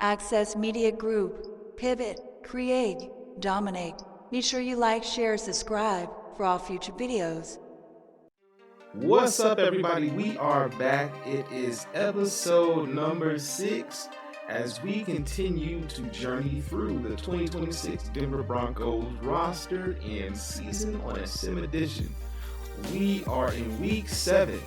Access Media Group, pivot, create, dominate. Be sure you like, share, subscribe for all future videos. What's up, everybody? We are back. It is episode number 6 as we continue to journey through the 2026 Denver Broncos roster and season on a sim edition. We are in week 7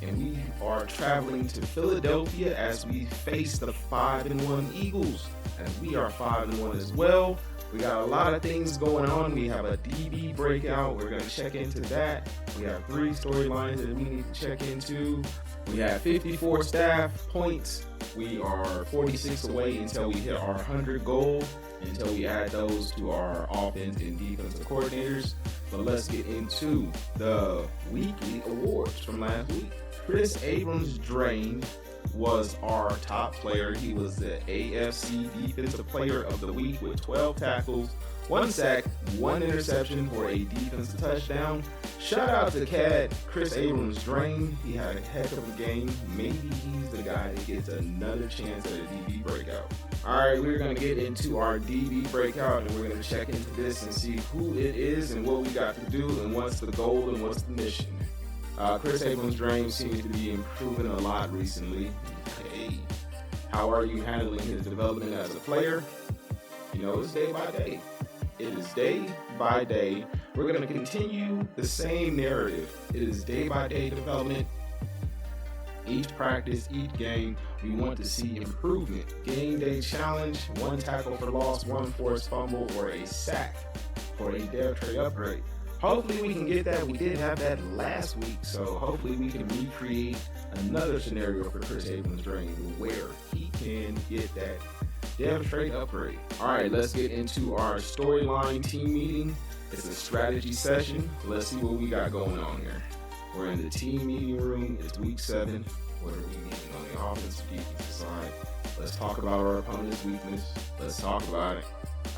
and we are traveling to Philadelphia as we face the 5-1 Eagles, and we are 5-1 as well. We got a lot of things going on. We have a DB breakout. We're going to check into that. We have 3 storylines that we need to check into. We have 54 staff points. We are 46 away until we hit our 100 goal, until we add those to our offense and defensive coordinators. But let's get into the weekly awards from last week. Chris Abrams Drain was our top player. He was the AFC Defensive Player of the Week with 12 tackles, 1 sack, 1 interception for a defensive touchdown. Shout out to Cad Chris Abrams Drain. He had a heck of a game. Maybe he's the guy that gets another chance at a DB breakout. Alright, we're going to get into our DB breakout, and we're going to check into this and see who it is and what we got to do and what's the goal and what's the mission. Chris Abrams Drain seems to be improving a lot recently. Hey, how are you handling his development as a player? You know, it's day by day. It is day by day. We're going to continue the same narrative. It is day by day development. Each practice, each game, we want to see improvement. Game day challenge, 1 tackle for loss, 1 forced fumble, or a sack for a dev tray upgrade. Hopefully we can get that. We did have that last week, so hopefully we can recreate another scenario for Chris Abrams Drain where he can get that dev tray upgrade. All right, let's get into our storyline team meeting. It's a strategy session. Let's see what we got going on here. We're in the team meeting room. It's week 7. What are we meeting on the offensive defensive side? Let's talk about our opponent's weakness. Let's talk about it.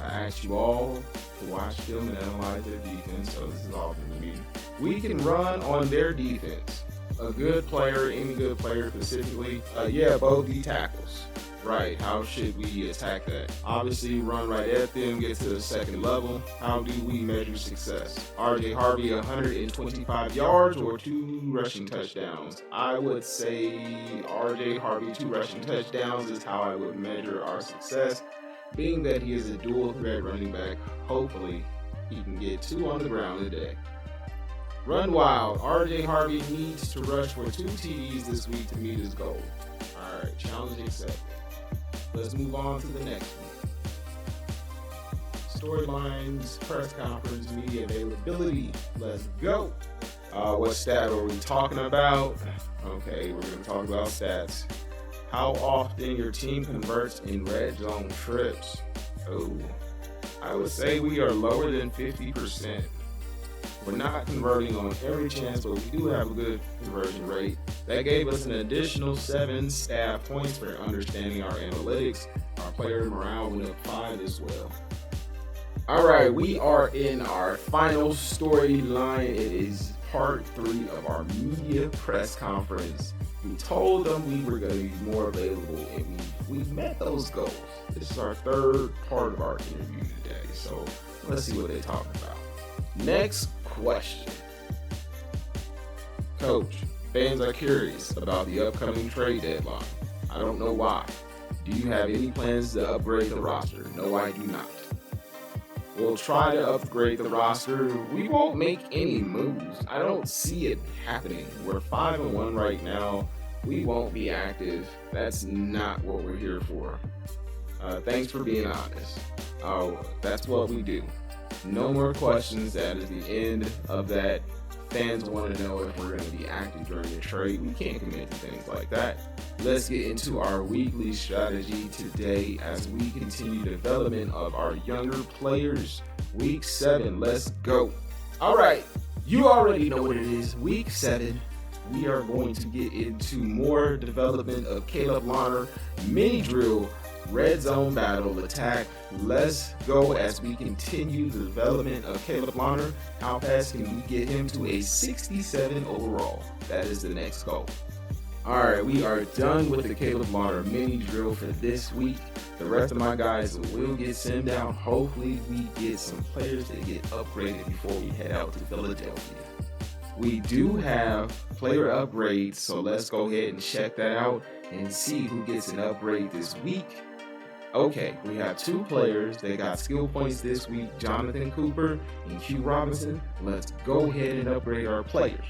I asked you all to watch film and analyze their defense, so this is all for me. We can run on their defense. A good player, any good player specifically, both the tackles. Right, how should we attack that? Obviously, run right at them, get to the second level. How do we measure success? RJ Harvey, 125 yards or 2 rushing touchdowns? I would say RJ Harvey, 2 rushing touchdowns is how I would measure our success. Being that he is a dual threat running back, hopefully he can get 2 on the ground today. Run wild. RJ Harvey needs to rush for 2 TDs this week to meet his goal. Alright, challenge accepted. Let's move on to the next one. Storylines, press conference, media availability. Let's go. What stat are we talking about? Okay, we're going to talk about stats. How often your team converts in red zone trips? Oh, I would say we are lower than 50%. We're not converting on every chance, but we do have a good conversion rate. That gave us an additional 7 staff points for understanding our analytics. Our player morale went up 5 as well. All right, we are in our final storyline. It is part 3 of our media press conference. We told them we were going to be more available, and we met those goals. This is our 3rd part of our interview today, so let's see what they're talking about. Next question. Coach, fans are curious about the upcoming trade deadline. I don't know why. Do you have any plans to upgrade the roster? No, I do not. We'll try to upgrade the roster. We won't make any moves. I don't see it happening. We're 5-1 right now. We won't be active. That's not what we're here for. Thanks for being honest. Oh, that's what we do. No more questions. That is the end of that. Fans want to know if we're going to be active during the trade. We can't commit to things like that. Let's get into our weekly strategy today as we continue development of our younger players. Week 7, let's go. All right, you already know what it is. Week 7, we are going to get into more development of Caleb Lawner, mini drill, red zone battle attack. Let's go as we continue the development of Caleb Lawner. How fast can we get him to a 67 overall? That is the next goal. Alright, we are done with the Caleb Lawner mini drill for this week. The rest of my guys will get sent down. Hopefully we get some players that get upgraded before we head out to Philadelphia. We do have player upgrades, so let's go ahead and check that out and see who gets an upgrade this week. Okay, we have 2 players. They got skill points this week, Jonathan Cooper and Q Robinson. Let's go ahead and upgrade our players.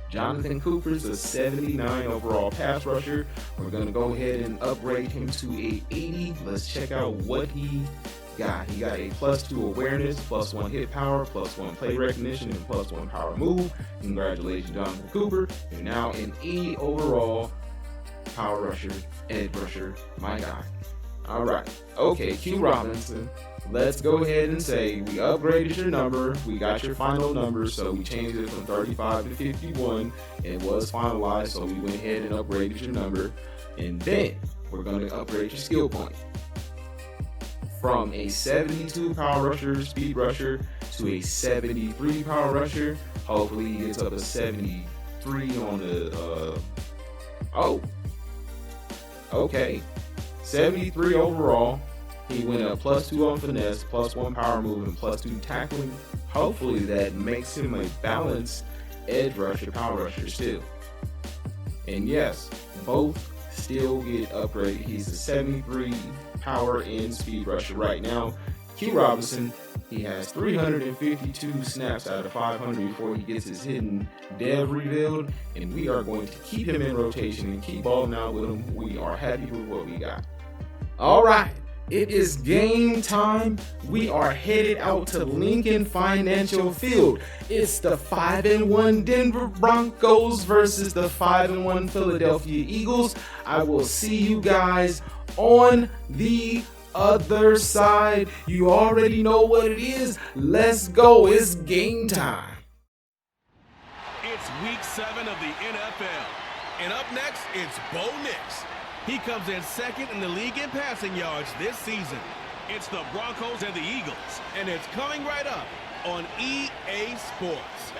Jonathan Cooper's a 79 overall pass rusher. We're going to go ahead and upgrade him to a 80. Let's check out what he got. He got a +2 awareness, +1 hit power, +1 play recognition, and +1 power move. Congratulations, Jonathan Cooper. You're now an 80 overall power rusher, edge rusher, my guy. All right. Okay, Q Robinson. Let's go ahead and say we upgraded your number. We got your final number, so we changed it from 35 to 51. It was finalized, so we went ahead and upgraded your number. And then we're going to upgrade your skill point from a 72 power rusher, speed rusher, to a 73 power rusher. Hopefully he gets up to 73 on the, okay. 73 overall. He went up +2 on finesse, +1 power move, and +2 tackling. Hopefully that makes him a balanced edge rusher, power rusher still. And yes, both still get upgraded. He's a 73 power and speed rusher right now. Q Robinson, he has 352 snaps out of 500 before he gets his hidden dev revealed, and we are going to keep him in rotation and keep balling out with him. We are happy with what we got. All right, it is game time. We are headed out to Lincoln Financial Field. It's the 5-1 Denver Broncos versus the 5-1 Philadelphia Eagles. I will see you guys on the other side. You already know what it is. Let's go. It's game time. It's week 7 of the NFL. And up next, it's Bo Nix. He comes in second in the league in passing yards this season. It's the Broncos and the Eagles, and it's coming right up on EA Sports.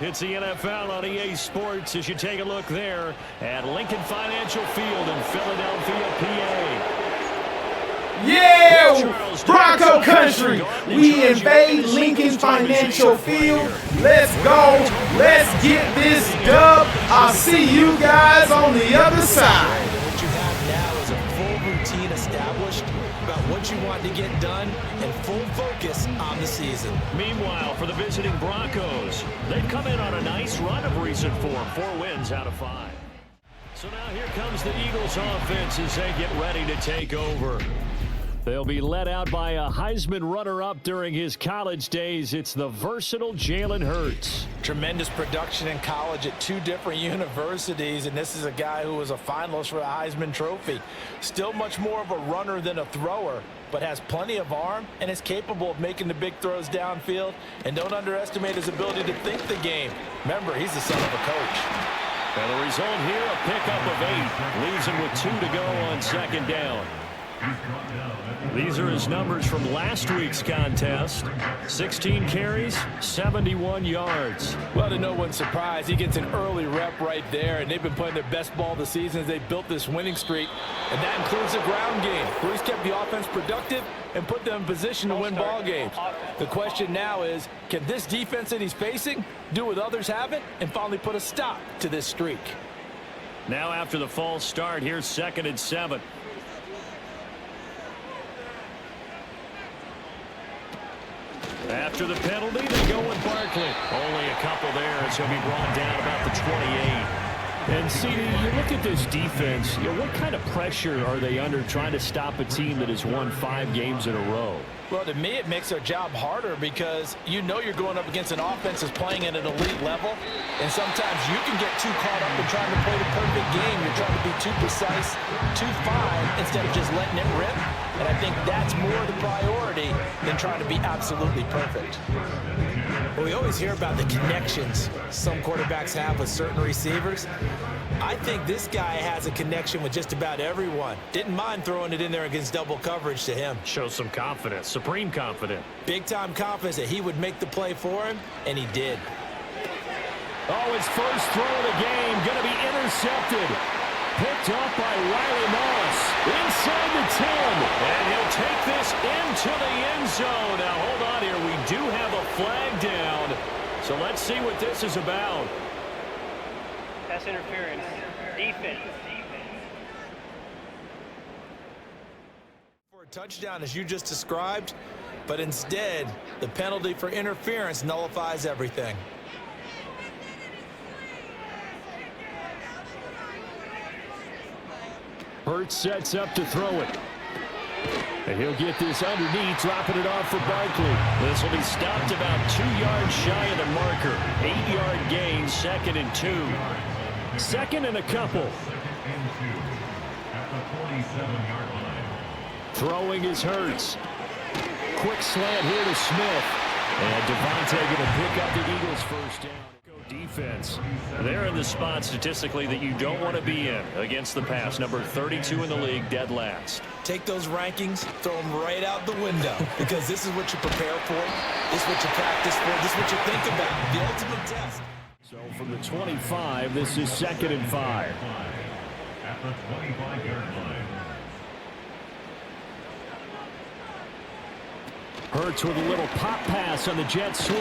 It's the NFL on EA Sports as you take a look there at Lincoln Financial Field in Philadelphia, PA. Yeah, Bronco country. We invade Lincoln Financial Field. Let's go. Let's get this dub. I'll see you guys on the other side. What you have now is a full routine established about what you want to get done and full focus on the season. Meanwhile, for the visiting Broncos, they've come in on a nice run of recent form, 4 wins out of 5. So now here comes the Eagles offense as they get ready to take over. They'll be led out by a Heisman runner-up during his college days. It's the versatile Jalen Hurts. Tremendous production in college at 2 different universities, and this is a guy who was a finalist for the Heisman Trophy. Still much more of a runner than a thrower, but has plenty of arm and is capable of making the big throws downfield. And don't underestimate his ability to think the game. Remember, he's the son of a coach. And the result here, a pickup of 8. Leaves him with 2 to go on second down. These are his numbers from last week's contest. 16 carries, 71 yards. Well, to no one's surprise, he gets an early rep right there, and they've been playing their best ball this season as they built this winning streak. And that includes the ground game, where he's kept the offense productive and put them in position to win ball games. The question now is, can this defense that he's facing do what others haven't and finally put a stop to this streak? Now after the false start, here's 2nd and 7. After the penalty, they go with Barkley. Only a couple there. It's going to be brought down about the 28. And, CD, you look at this defense, what kind of pressure are they under trying to stop a team that has won 5 games in a row? Well, to me, it makes their job harder because you know you're going up against an offense that's playing at an elite level, and sometimes you can get too caught up in trying to play the perfect game. You're trying to be too precise, too fine, instead of just letting it rip. And I think that's more the priority than trying to be absolutely perfect. Well, we always hear about the connections some quarterbacks have with certain receivers. I think this guy has a connection with just about everyone. Didn't mind throwing it in there against double coverage to him. Shows some confidence, supreme confidence. Big-time confidence that he would make the play for him, and he did. Oh, his first throw of the game going to be intercepted. Picked up by Riley Moss. Inside the 10. And he'll take this into the end zone. Now, hold on here. We do have a flag down. So let's see what this is about. Pass interference. Defense. For a touchdown, as you just described, but instead, the penalty for interference nullifies everything. Hurts sets up to throw it. And he'll get this underneath, dropping it off for Barkley. This will be stopped about 2 yards shy of the marker. 8-yard gain, 2nd and 2. 2nd and a couple. Throwing is Hurts. Quick slant here to Smith. And Devontae going to pick up the Eagles' first down. Defense. They're in the spot statistically that you don't want to be in against the pass. Number 32 in the league, dead last. Take those rankings, throw them right out the window, because this is what you prepare for, this is what you practice for, this is what you think about, the ultimate test. So from the 25, this is 2nd and 5. At the 25-yard line. Hurts with a little pop pass on the jet sweep.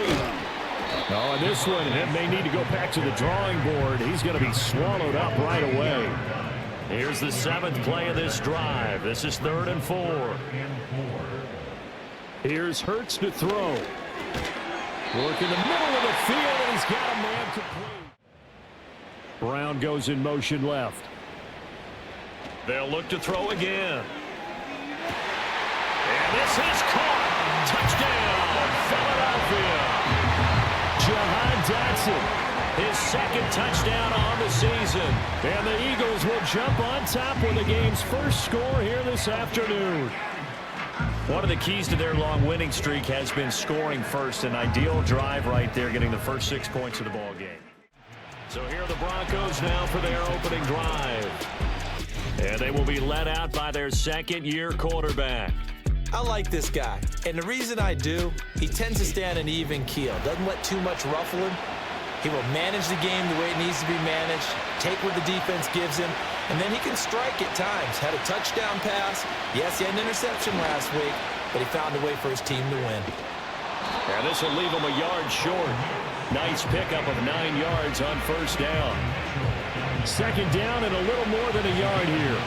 Oh, and this one, it may need to go back to the drawing board. He's going to be swallowed up right away. Here's the 7th play of this drive. This is 3rd and 4. Here's Hurts to throw. Work in the middle of the field, and he's got a man complete. Brown goes in motion left. They'll look to throw again. And this is caught. Touchdown, Philadelphia. Jahan Dotson, his 2nd touchdown on the season. And the Eagles will jump on top with the game's first score here this afternoon. One of the keys to their long winning streak has been scoring first. An ideal drive right there, getting the first 6 points of the ball game. So here are the Broncos now for their opening drive. And they will be led out by their 2nd-year quarterback. I like this guy, and the reason I do, he tends to stay on an even keel, doesn't let too much ruffle him. He will manage the game the way it needs to be managed, take what the defense gives him, and then he can strike at times. Had a touchdown pass. Yes, he had an interception last week, but he found a way for his team to win. And this will leave him a yard short. Nice pickup of 9 yards on first down. 2nd down and a little more than a yard here.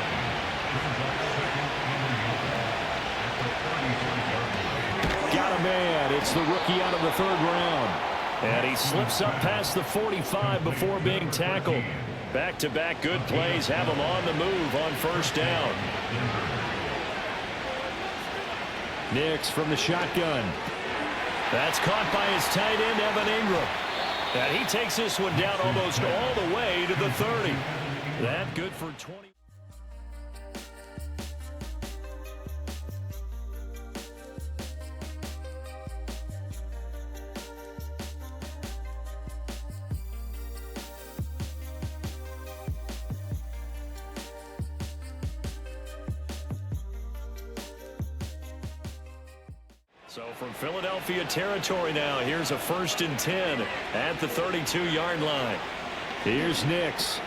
Got a man. It's the rookie out of the 3rd round. And he slips up past the 45 before being tackled. Back-to-back good plays have him on the move on first down. Nix from the shotgun. That's caught by his tight end, Evan Ingram. And he takes this one down almost all the way to the 30. That good for 20. So from Philadelphia territory now, here's a 1st and 10 at the 32-yard line. Here's Nix.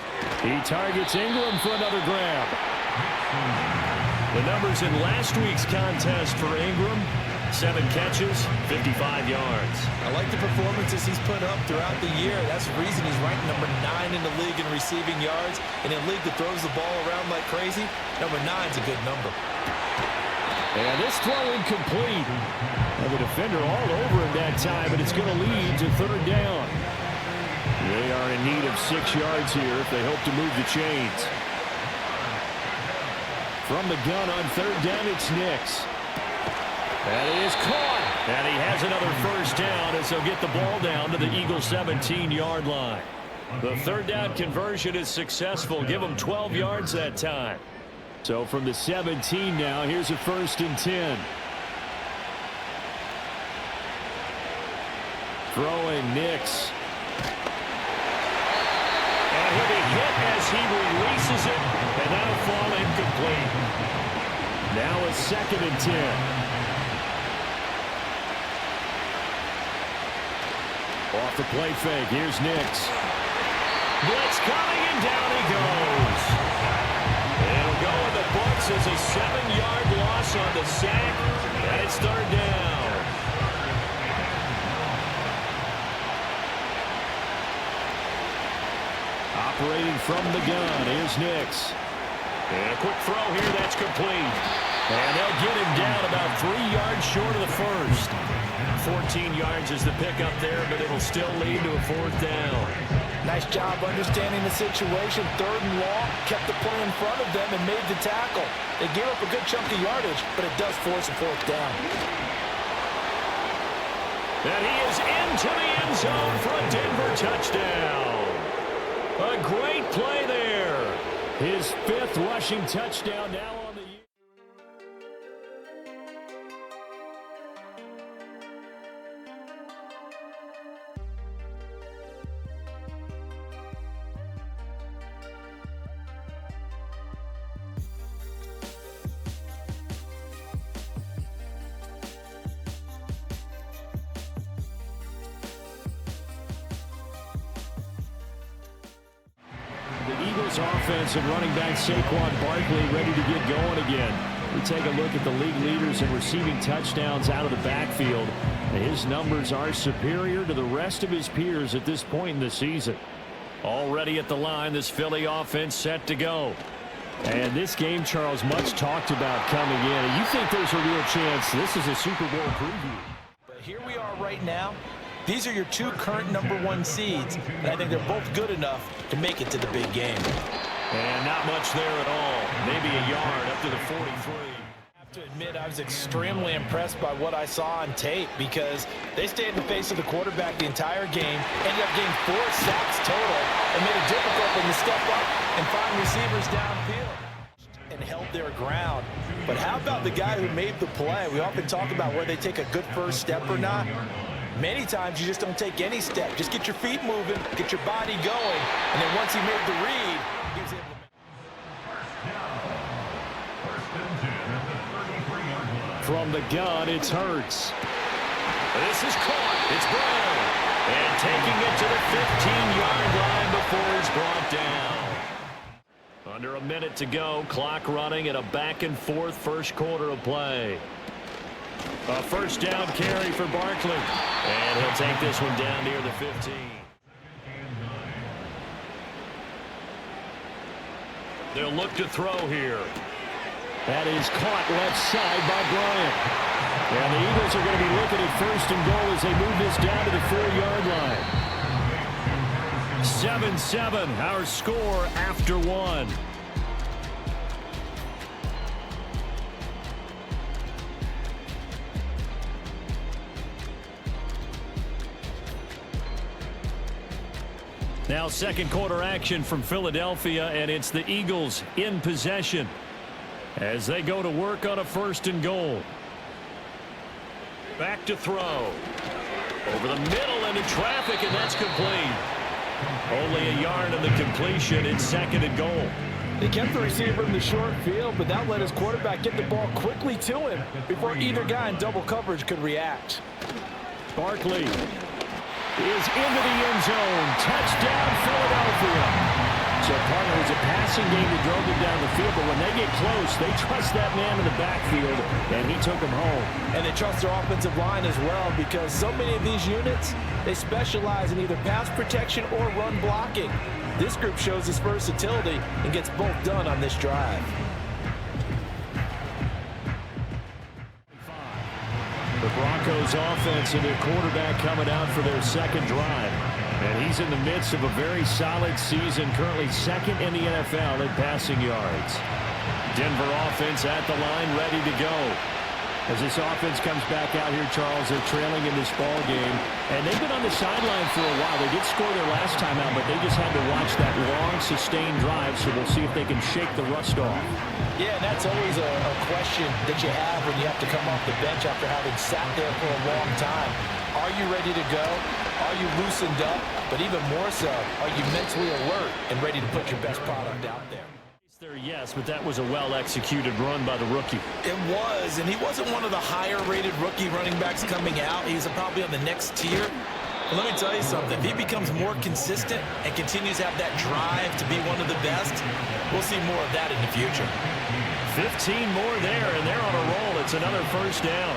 He targets Ingram for another grab. The numbers in last week's contest for Ingram: 7 catches, 55 yards. I like the performances he's put up throughout the year. That's the reason he's ranked number 9 in the league in receiving yards. In a league that throws the ball around like crazy, number 9's a good number. And this throw incomplete. And the defender all over him that time, but it's going to lead to 3rd down. They are in need of 6 yards here if they hope to move the chains. From the gun on 3rd down, it's Nix. And it is caught. And he has another first down as he'll get the ball down to the Eagles' 17-yard line. The 3rd down conversion is successful. Give them 12 yards that time. So from the 17 now, here's a 1st and 10. Throwing Nix. And he'll be hit as he releases it, and that'll fall incomplete. Now a 2nd and 10. Off the play fake, here's Nix. Blitz coming, and down he goes. It'll go in the books forces a 7-yard loss on the sack, and it's third down. Operating from the gun is Nix. And a quick throw here, that's complete. And they'll get him down about 3 yards short of the first. 14 yards is the pickup there, but it'll still lead to a fourth down. Nice job understanding the situation. 3rd and long, kept the play in front of them and made the tackle. They gave up a good chunk of yardage, but it does force a 4th down. And he is into the end zone for a Denver touchdown. A great play there. His 5th rushing touchdown now on the year. Offense and running back Saquon Barkley ready to get going again. We take a look at the league leaders in receiving touchdowns out of the backfield. His numbers are superior to the rest of his peers at this point in the season. Already at the line, this Philly offense set to go. And this game, Charles, much talked about coming in. And you think there's a real chance this is a Super Bowl preview. But here we are right now. These are your 2 current #1 seeds, and I think they're both good enough to make it to the big game. And not much there at all. Maybe a yard up to the 43. I have to admit, I was extremely impressed by what I saw on tape because they stayed in the face of the quarterback the entire game, ended up getting 4 sacks total, and made it difficult for them to step up and find receivers downfield and held their ground. But how about the guy who made the play? We often talk about whether they take a good first step or not. Many times you just don't take any step. Just get your feet moving, get your body going, and then once he made the read, he was able to make. From the gun, it's Hurts. This is caught. It's Brown. And taking it to the 15-yard line before he's brought down. Under a minute to go. Clock running at a back-and-forth first quarter of play. A first down carry for Barkley. And he'll take this one down near the 15. They'll look to throw here. That is caught left side by Bryant. And the Eagles are going to be looking at first and goal as they move this down to the 4-yard line. 7-7, our score after 1. Now second quarter action from Philadelphia, and it's the Eagles in possession as they go to work on a first and goal. Back to throw. Over the middle into traffic, and that's complete. Only a yard on the completion. It's second and goal. They kept the receiver in the short field, but that let his quarterback get the ball quickly to him before either guy in double coverage could react. Barkley is into the end zone. Touchdown, Philadelphia. So, partner, it was a passing game that drove them down the field, but when they get close, they trust that man in the backfield, and he took them home. And they trust their offensive line as well, because so many of these units, they specialize in either pass protection or run blocking. This group shows its versatility and gets both done on this drive. The Broncos offense and their quarterback coming out for their second drive. And he's in the midst of a very solid season, currently second in the NFL in passing yards. Denver offense at the line, ready to go. As this offense comes back out here, Charles, they're trailing in this ball game. And they've been on the sideline for a while. They did score their last time out, but they just had to watch that long, sustained drive, so we'll see if they can shake the rust off. Yeah, and that's always a question that you have when you have to come off the bench after having sat there for a long time. Are you ready to go? Are you loosened up? But even more so, are you mentally alert and ready to put your best product out there? Yes, but that was a well-executed run by the rookie. It was, and he wasn't one of the higher-rated rookie running backs coming out. He's probably on the next tier. But let me tell you something. If he becomes more consistent and continues to have that drive to be one of the best, we'll see more of that in the future. 15 more there, and they're on a roll. It's another first down.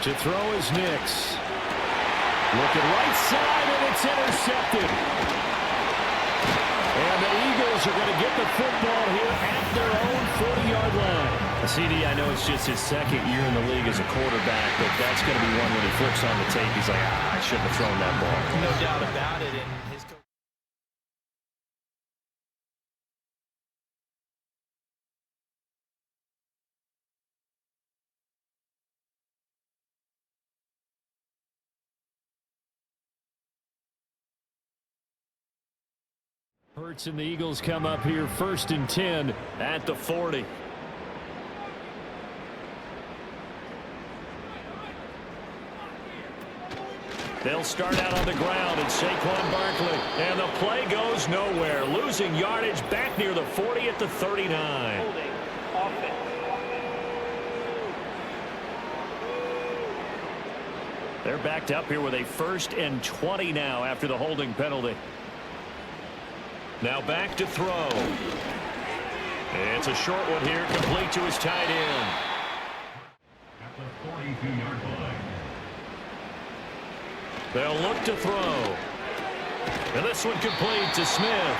To throw is Nix. Looking right side, and it's intercepted. And the Eagles are going to get the football here at their own 40-yard line. CD, I know it's just his second year in the league as a quarterback, but that's going to be one when he flips on the tape. He's like, I shouldn't have thrown that ball. No doubt about it. And his coach. Hurts and the Eagles come up here 1st and 10 at the 40. They'll start out on the ground, and Saquon Barkley. And the play goes nowhere. Losing yardage back near the 40 at the 39. Holding. Offense. They're backed up here with a 1st and 20 now after the holding penalty. Now back to throw. It's a short one here, complete to his tight end. At the 42-yard line. They'll look to throw. And this one complete to Smith.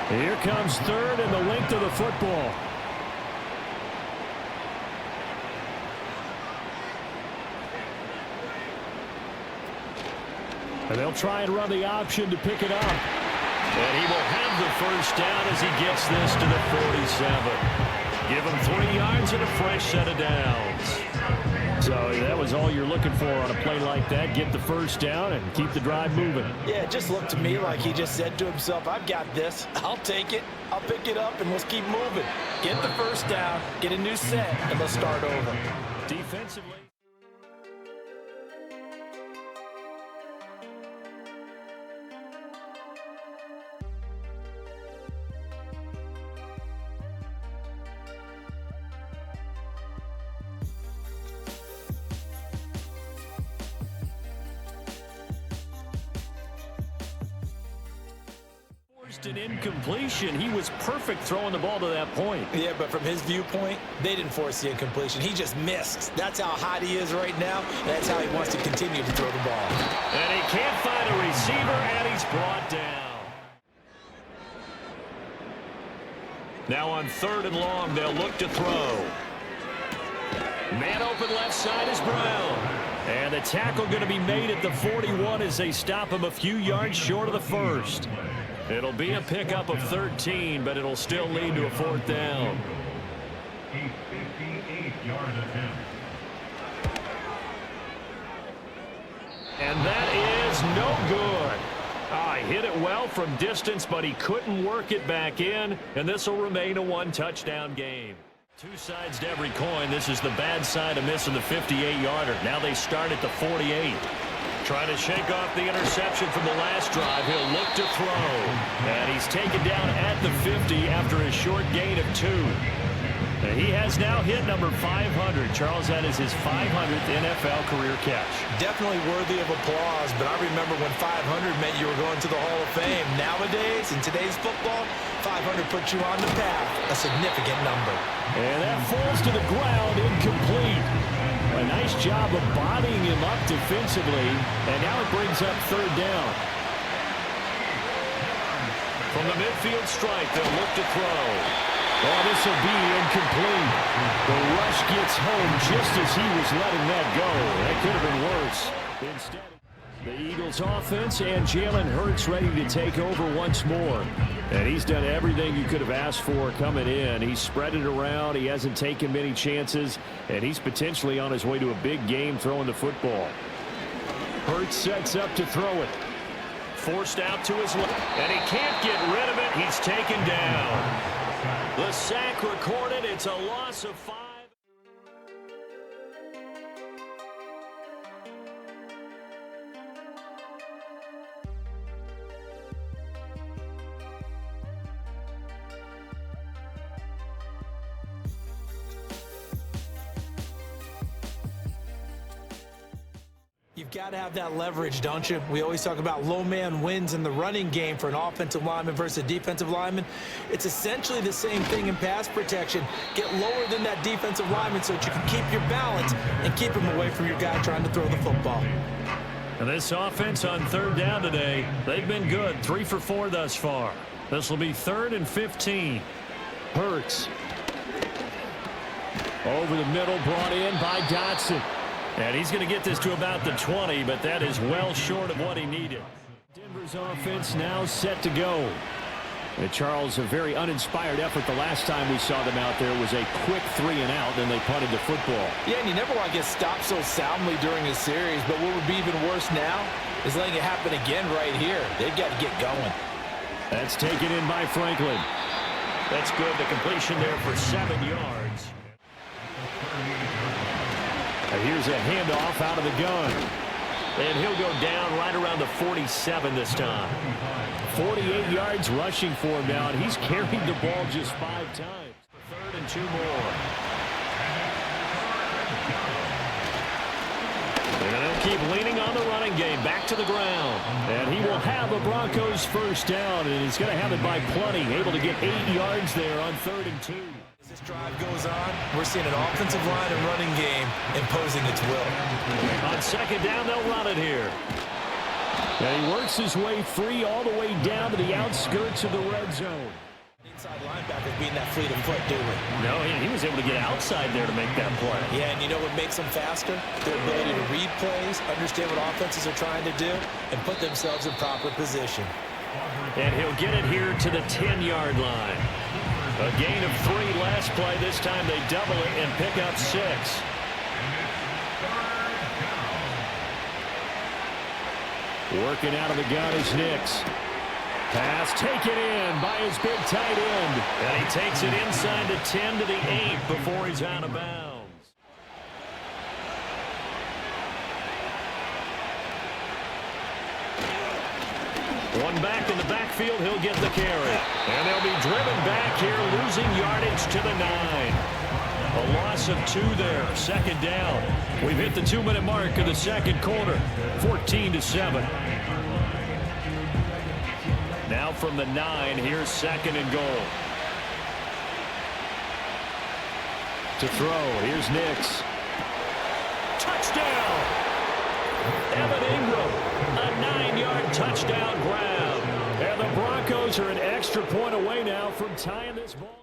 Here comes 3rd and the length of the football. And they'll try and run the option to pick it up. And he will have the first down as he gets this to the 47. Give him 3 yards and a fresh set of downs. So that was all you're looking for on a play like that. Get the first down and keep the drive moving. Yeah, it just looked to me like he just said to himself, I've got this. I'll take it. I'll pick it up, and let's keep moving. Get the first down, get a new set, and let's start over. Defensively. An incompletion. He was perfect throwing the ball to that point. Yeah, but from his viewpoint, they didn't force the incompletion. He just missed. That's how hot he is right now. That's how he wants to continue to throw the ball. And he can't find a receiver, and he's brought down. Now on 3rd and long, they'll look to throw. Man open left side is Brown. And the tackle going to be made at the 41 as they stop him a few yards short of the 1st. It'll be a pickup of 13, but it'll still lead to a 4th down. A 58-yard attempt. And that is no good. He hit it well from distance, but he couldn't work it back in, and this will remain a 1-touchdown game. 2 sides to every coin. This is the bad side of missing the 58-yarder. Now they start at the 48. Trying to shake off the interception from the last drive. He'll look to throw. And he's taken down at the 50 after a short gain of 2. And he has now hit number 500. Charles, that is his 500th NFL career catch. Definitely worthy of applause, but I remember when 500 meant you were going to the Hall of Fame. Nowadays, in today's football, 500 puts you on the path, a significant number. And that falls to the ground, incomplete. A nice job of bodying him up defensively, and now it brings up 3rd down. From the midfield stripe, they'll look to throw. Oh, this will be incomplete. The rush gets home just as he was letting that go. That could have been worse. Instead, the Eagles offense and Jalen Hurts ready to take over once more. And he's done everything you could have asked for coming in. He's spread it around. He hasn't taken many chances. And he's potentially on his way to a big game throwing the football. Hurts sets up to throw it. Forced out to his left. And he can't get rid of it. He's taken down. The sack recorded. It's a loss of 5. You've You've got to have that leverage, don't you? We always talk about low man wins in the running game for an offensive lineman versus a defensive lineman. It's essentially the same thing in pass protection. Get lower than that defensive lineman so that you can keep your balance and keep him away from your guy trying to throw the football. And this offense on third down today, they've been good. 3 for 4 thus far. This will be 3rd and 15. Hurts. Over the middle, brought in by Dotson. And he's going to get this to about the 20, but that is well short of what he needed. Denver's offense now set to go. And Charles, a very uninspired effort the last time we saw them out there was a quick 3 and out, then they punted the football. Yeah, and you never want to get stopped so soundly during a series, but what would be even worse now is letting it happen again right here. They've got to get going. That's taken in by Franklin. That's good. The completion there for 7 yards. And here's a handoff out of the gun. And he'll go down right around the 47 this time. 48 yards rushing for him now, and he's carried the ball just 5 times. 3rd and 2 more. And they'll keep leaning on the running game. Back to the ground. And he will have a Broncos first down, and he's going to have it by plenty. Able to get 8 yards there on 3rd and 2. As this drive goes on, we're seeing an offensive line and running game imposing its will. On 2nd down, they'll run it here. And he works his way free all the way down to the outskirts of the red zone. Inside linebacker being that fleet of foot, do we? No, he was able to get outside there to make that play. Yeah, and you know what makes them faster? Their ability to read plays, understand what offenses are trying to do, and put themselves in proper position. And he'll get it here to the 10-yard line. A gain of 3 last play. This time they double it and pick up 6. Working out of the gun is Nix. Pass taken in by his big tight end. And he takes it inside the 10 to the 8 before he's out of bounds. One back in the backfield, he'll get the carry. And they'll be driven back here, losing yardage to the 9. A loss of 2 there, 2nd down. We've hit the 2-minute mark of the 2nd quarter, 14-7. Now from the 9, here's 2nd and goal. To throw, here's Nix. Touchdown! Evan Ingram, a 9-yard touchdown grab. And the Broncos are an extra point away now from tying this ball.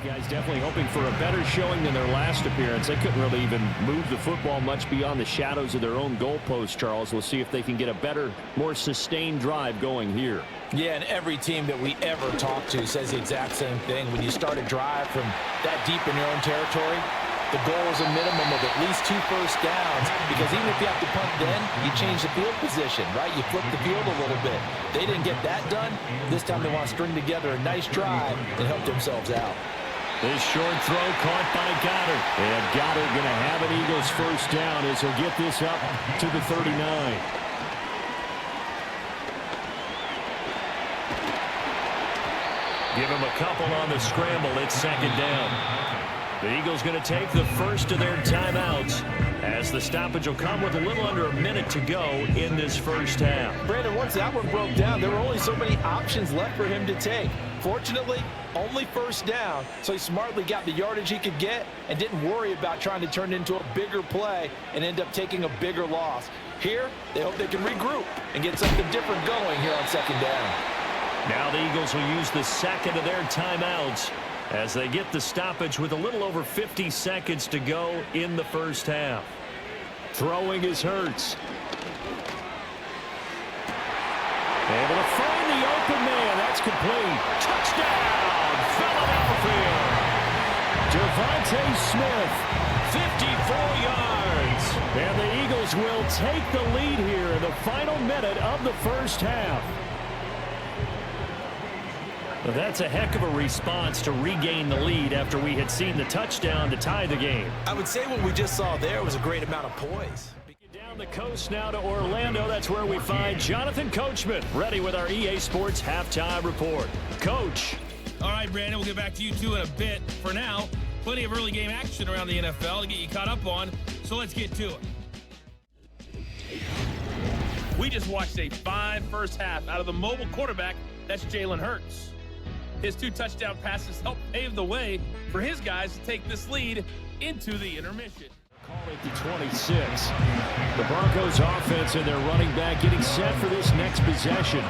Guys definitely hoping for a better showing than their last appearance. They couldn't really even move the football much beyond the shadows of their own goalpost, Charles. We'll see if they can get a better, more sustained drive going here. Yeah, and every team that we ever talk to says the exact same thing. When you start a drive from that deep in your own territory, the goal is a minimum of at least 2 first downs, because even if you have to punt then, you change the field position, right? You flip the field a little bit. They didn't get that done. This time they want to string together a nice drive and help themselves out. This short throw caught by Goddard. And Goddard going to have an Eagles first down as he'll get this up to the 39. Give him a couple on the scramble. It's 2nd down. The Eagles going to take the first of their timeouts as the stoppage will come with a little under a minute to go in this first half. Brandon, once that one broke down, there were only so many options left for him to take. Fortunately, only first down, so he smartly got the yardage he could get and didn't worry about trying to turn it into a bigger play and end up taking a bigger loss. Here, they hope they can regroup and get something different going here on 2nd down. Now the Eagles will use the second of their timeouts as they get the stoppage with a little over 50 seconds to go in the first half. Throwing is Hurts. Able to find the open man. That's complete. Touchdown, Philadelphia. Devontae Smith, 54 yards. And the Eagles will take the lead here in the final minute of the first half. Well, that's a heck of a response to regain the lead after we had seen the touchdown to tie the game. I would say what we just saw there was a great amount of poise. Down Down the coast now to Orlando. That's where we find Jonathan Coachman, ready with our EA Sports halftime report. Coach. All right, Brandon, we'll get back to you two in a bit. For now, plenty of early game action around the NFL to get you caught up on, so let's get to it. We just watched a 5 first half out of the mobile quarterback, that's Jalen Hurts. His 2 touchdown passes helped pave the way for his guys to take this lead into the intermission. Call it the 26. The Broncos offense and their running back getting set for this next possession.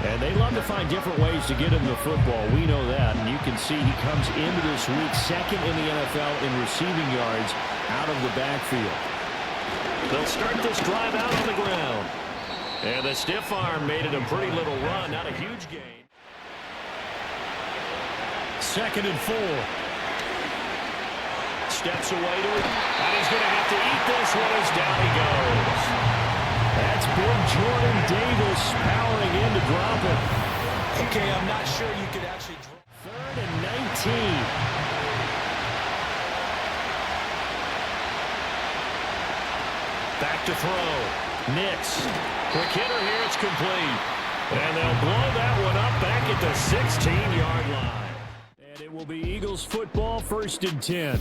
And they love to find different ways to get him the football. We know that. And you can see he comes into this week second in the NFL in receiving yards out of the backfield. They'll start this drive out on the ground. And the stiff arm made it a pretty little run, not a huge gain. 2nd and 4. Steps away to it, and he's going to have to eat this one as down he goes. That's big Jordan Davis powering in to drop it. Okay, I'm not sure you could actually drop. 3rd and 19. Back to throw. Nix. Quick hitter here, it's complete. And they'll blow that one up back at the 16-yard line. And it will be Eagles football, 1st and 10.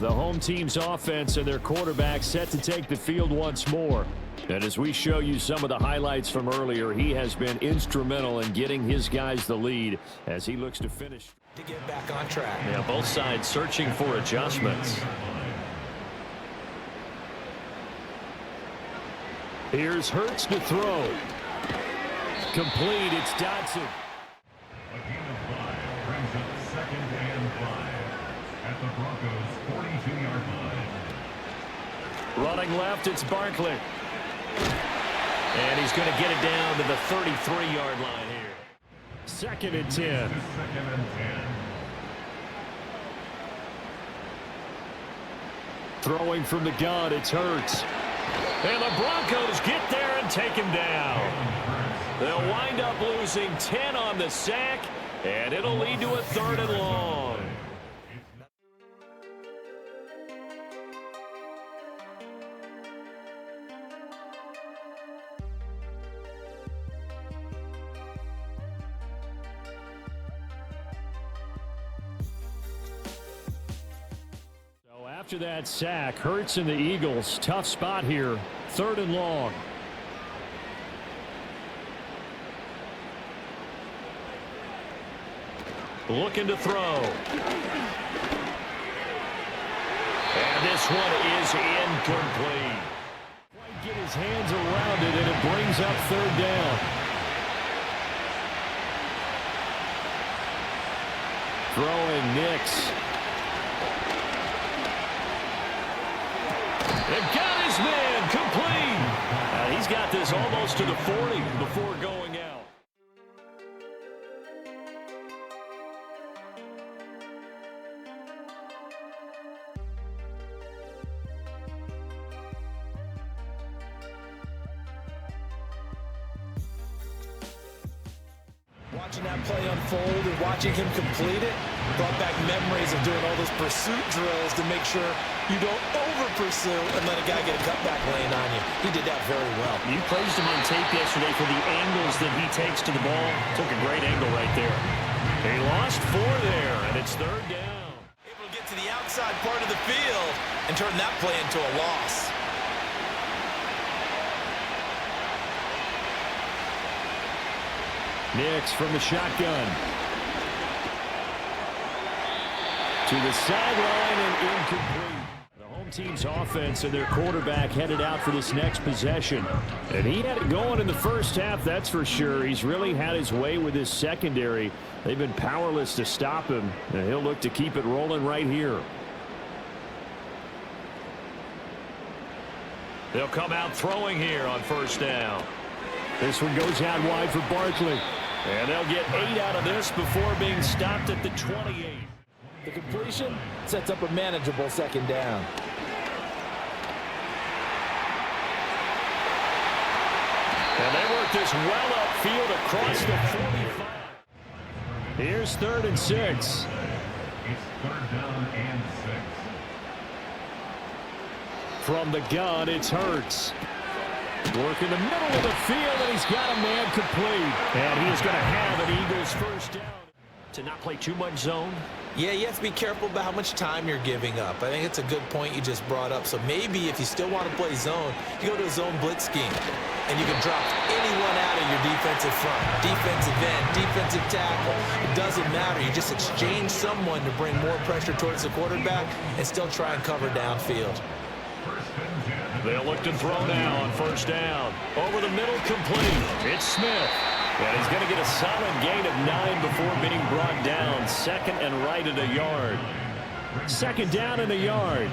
The home team's offense and their quarterback set to take the field once more. And as we show you some of the highlights from earlier, he has been instrumental in getting his guys the lead as he looks to finish. To get back on track. Yeah, both sides searching for adjustments. Here's Hurts to throw. Complete, it's Dodson. A gain of 5 brings up 2nd and 5 at the Broncos' 42-yard line. Running left, it's Barkley. And he's going to get it down to the 33-yard line here. 2nd and 10. 2nd and 10. Throwing from the gun, it's Hurts. And the Broncos get there and take him down. They'll wind up losing 10 on the sack, and it'll lead to a 3rd and long. After that sack, Hurts and the Eagles, tough spot here, 3rd and long. Looking to throw. And this one is incomplete. Quite get his hands around it, and it brings up 3rd down. Throwing Nix. They've got his man complete. He's got this almost to the 40 before going out. Watching that play unfold and watching him complete it brought back memories of doing all those pursuit drills to make sure you don't over-pursue and let a guy get a cutback lane on you. He did that very well. You praised him on tape yesterday for the angles that he takes to the ball. Took a great angle right there. He lost 4 there, and it's 3rd down. Able to get to the outside part of the field and turn that play into a loss. Nix from the shotgun. To the sideline and incomplete. The home team's offense and their quarterback headed out for this next possession. And he had it going in the first half, that's for sure. He's really had his way with his secondary. They've been powerless to stop him, and he'll look to keep it rolling right here. They'll come out throwing here on 1st down. This one goes out wide for Barkley. And they'll get 8 out of this before being stopped at the 28. The completion sets up a manageable 2nd down. And they work this well upfield across the 45. Here's 3rd and 6. It's 3rd down and 6. From the gun, it's Hurts. Working the middle of the field, and he's got a man complete. And he is going to have an Eagles first down. To not play too much zone. Yeah, you have to be careful about how much time you're giving up. I think it's a good point you just brought up. So maybe if you still want to play zone, you go to a zone blitz scheme. And you can drop anyone out of your defensive front. Defensive end, defensive tackle. It doesn't matter. You just exchange someone to bring more pressure towards the quarterback and still try and cover downfield. They'll look to throw now on first down. Over the middle, complete. It's Smith. And he's going to get a solid gain of 9 before being brought down. Second and right at a yard. Second down and a yard.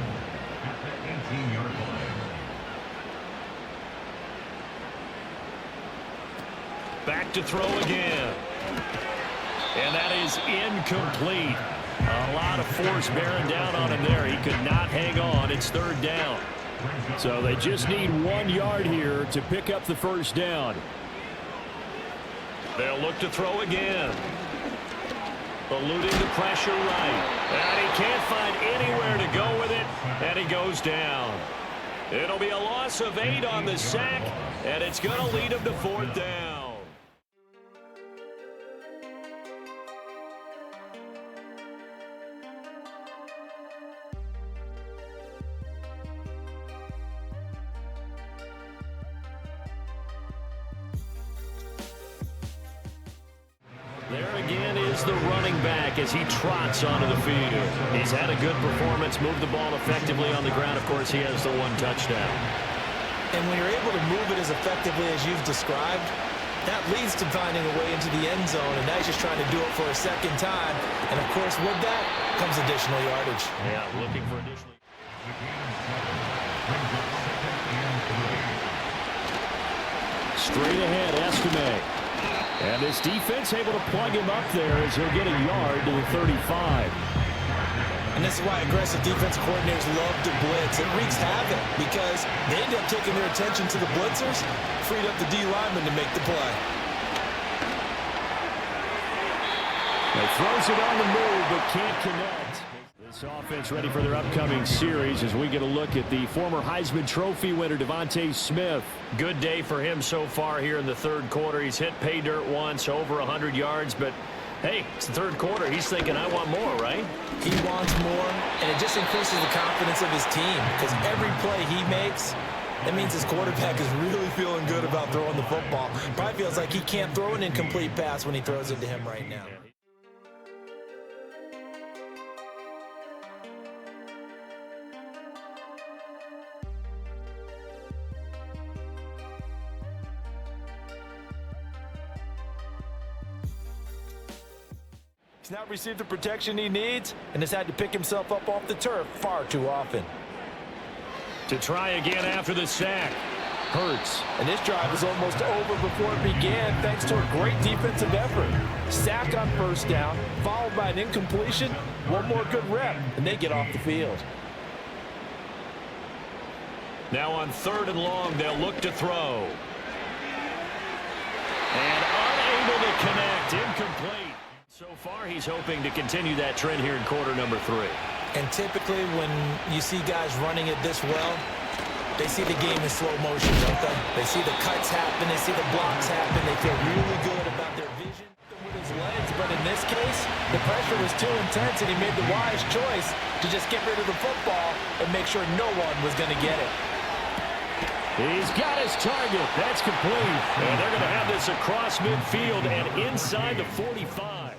Back to throw again. And that is incomplete. A lot of force bearing down on him there. He could not hang on. It's third down. So they just need 1 yard here to pick up the first down. They'll look to throw again. Eluding the pressure right. And he can't find anywhere to go with it. And he goes down. It'll be a loss of 8 on the sack. And it's going to lead him to fourth down. There again is the running back as he trots onto the field. He's had a good performance, moved the ball effectively on the ground. Of course, he has the 1 touchdown. And when you're able to move it as effectively as you've described, that leads to finding a way into the end zone, and now he's just trying to do it for a second time. And, of course, with that comes additional yardage. Yeah, looking for additional. Straight ahead, Estime. And this defense able to plug him up there as he'll get a yard to the 35. And this is why aggressive defense coordinators love to blitz. It wreaks havoc because they end up taking their attention to the blitzers, freed up the D lineman to make the play. He throws it on the move but can't connect. This offense ready for their upcoming series as we get a look at the former Heisman Trophy winner Devontae Smith. Good day for him so far here in the third quarter. He's hit pay dirt once, over 100 yards, but hey, it's the third quarter. He's thinking, I want more, right? He wants more, and it just increases the confidence of his team because every play he makes, that means his quarterback is really feeling good about throwing the football. Probably feels like he can't throw an incomplete pass when he throws it to him right now. He's not received the protection he needs and has had to pick himself up off the turf far too often. To try again after the sack. Hurts. And this drive is almost over before it began thanks to a great defensive effort. Sack on first down, followed by an incompletion, one more good rep, and they get off the field. Now on third and long, they'll look to throw. And unable to connect, incomplete. So far, he's hoping to continue that trend here in quarter number 3. And typically when you see guys running it this well, they see the game in slow motion, don't they? They see the cuts happen, they see the blocks happen, they feel really good about their vision with his legs. But in this case, the pressure was too intense and he made the wise choice to just get rid of the football and make sure no one was going to get it. He's got his target. That's complete. And they're going to have this across midfield and inside the 45.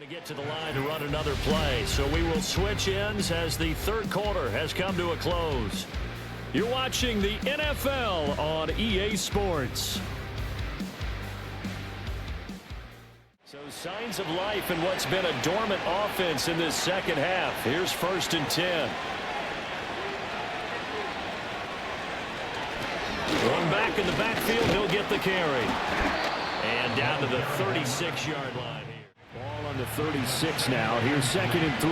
Get to the line to run another play. So we will switch ends as the third quarter has come to a close. You're watching the NFL on EA Sports. So signs of life in what's been a dormant offense in this second half. Here's 1st and 10. Going back in the backfield, he'll get the carry. And down to the 36-yard line. Ball on the 36 now. Here's 2nd and 3.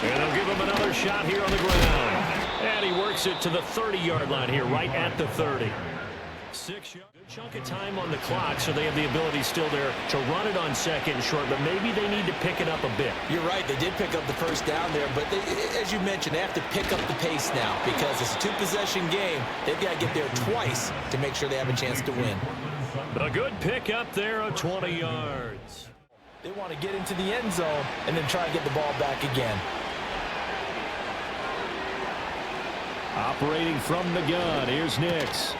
And they'll give him another shot here on the ground. And he works it to the 30-yard line here, right at the 30. 6 yards. Good chunk of time on the clock, so they have the ability still there to run it on second and short, but maybe they need to pick it up a bit. You're right. They did pick up the first down there, but as you mentioned, they have to pick up the pace now because it's a two-possession game. They've got to get there twice to make sure they have a chance to win. A good pick up there of 20 yards. They want to get into the end zone and then try and get the ball back again. Operating from the gun, here's Nix.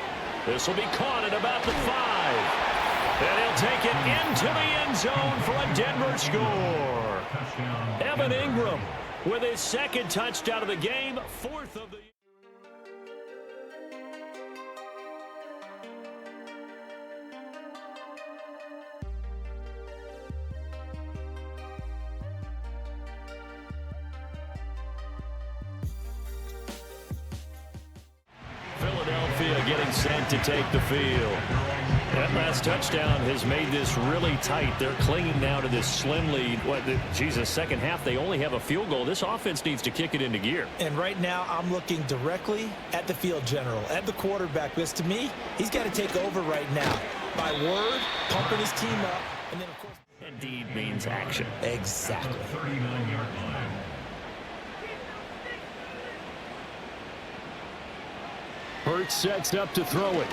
This will be caught at about the 5. And he'll take it into the end zone for a Denver score. Evan Ingram with his second touchdown of the game, 4th of the... Philadelphia getting set to take the field. That last touchdown has made this really tight. They're clinging now to this slim lead. Second half, they only have a field goal. This offense needs to kick it into gear. And right now, I'm looking directly at the field general, at the quarterback. Because to me, he's got to take over right now. By word, pumping his team up, and then, of course... Indeed means action. Exactly. 39-yard line. Hurts sets up to throw it.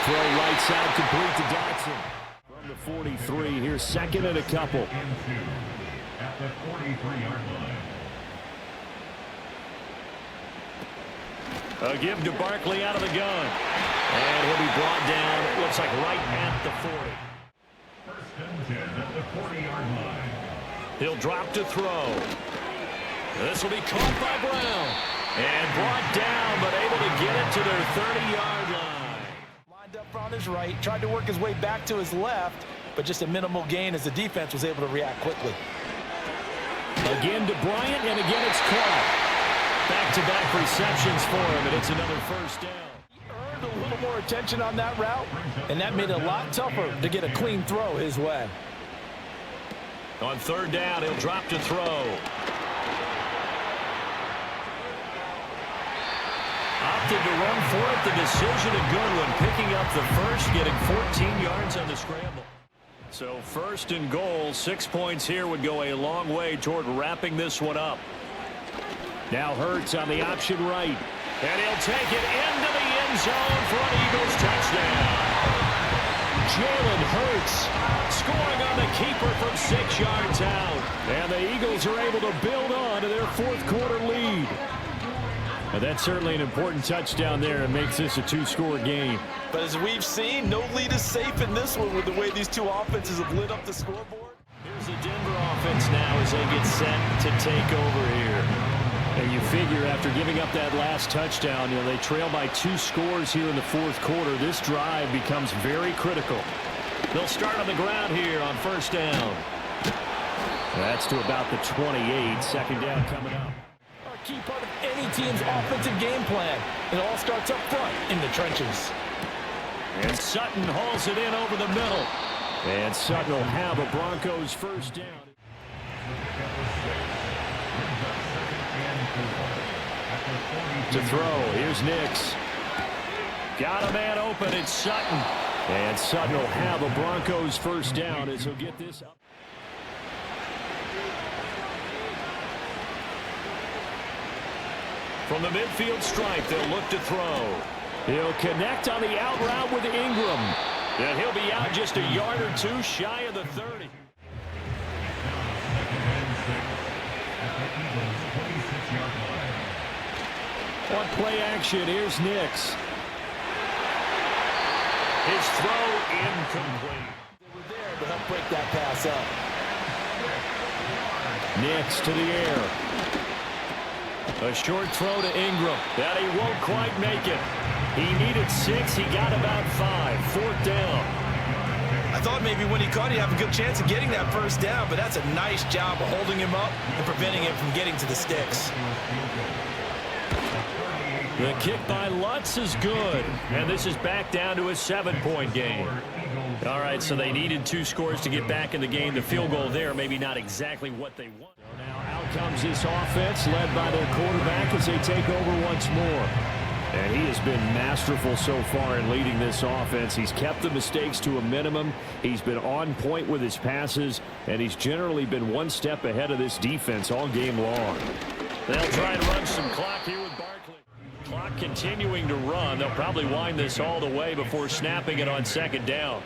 Throw right side complete to Dotson. From the 43, here's second and a couple. At the 43-yard line. A give to Barkley out of the gun. And he'll be brought down, it looks like right at the 40. First and 10 at the 40-yard line. He'll drop to throw. This will be caught by Brown. And brought down, but able to get it to their 30-yard line. Lined up on his right, tried to work his way back to his left, but just a minimal gain as the defense was able to react quickly. Again to Bryant, and again it's caught. Back-to-back receptions for him, and it's another first down. He earned a little more attention on that route, and that made it a lot tougher to get a clean throw his way. On third down, he'll drop to throw. Opted to run for it. The decision a good one. Picking up the first, getting 14 yards on the scramble. So first and goal, 6 points here would go a long way toward wrapping this one up. Now Hurts on the option right. And he'll take it into the end zone for an Eagles touchdown. Jalen Hurts scoring on the keeper from 6 yards out. And the Eagles are able to build on to their fourth quarter lead. Well, that's certainly an important touchdown there and makes this a two-score game. But as we've seen, no lead is safe in this one with the way these two offenses have lit up the scoreboard. Here's the Denver offense now as they get set to take over here. And you figure after giving up that last touchdown, they trail by 2 scores here in the fourth quarter. This drive becomes very critical. They'll start on the ground here on first down. That's to about the 28. Second down coming up. A key part of any team's offensive game plan. It all starts up front in the trenches. And Sutton hauls it in over the middle. And Sutton will have a Broncos first down. To throw, here's Nix. Got a man open, it's Sutton. And Sutton will have a Broncos first down as he'll get this up. From the midfield stripe, they'll look to throw. He'll connect on the out route with Ingram. And he'll be out just a yard or two shy of the 30. On play action, here's Nix. His throw incomplete. They were there to help break that pass up. Nix to the air. A short throw to Ingram. That he won't quite make it. He needed 6. He got about 5. Fourth down. I thought maybe when he caught, he'd have a good chance of getting that first down, but that's a nice job of holding him up and preventing him from getting to the sticks. The kick by Lutz is good. And this is back down to a 7-point game. All right, so they needed 2 scores to get back in the game. The field goal there, maybe not exactly what they want. So now out comes this offense led by their quarterback as they take over once more. And he has been masterful so far in leading this offense. He's kept the mistakes to a minimum. He's been on point with his passes, and he's generally been one step ahead of this defense all game long. They'll try and run some clock here with Barkley. Clock continuing to run. They'll probably wind this all the way before snapping it on second down.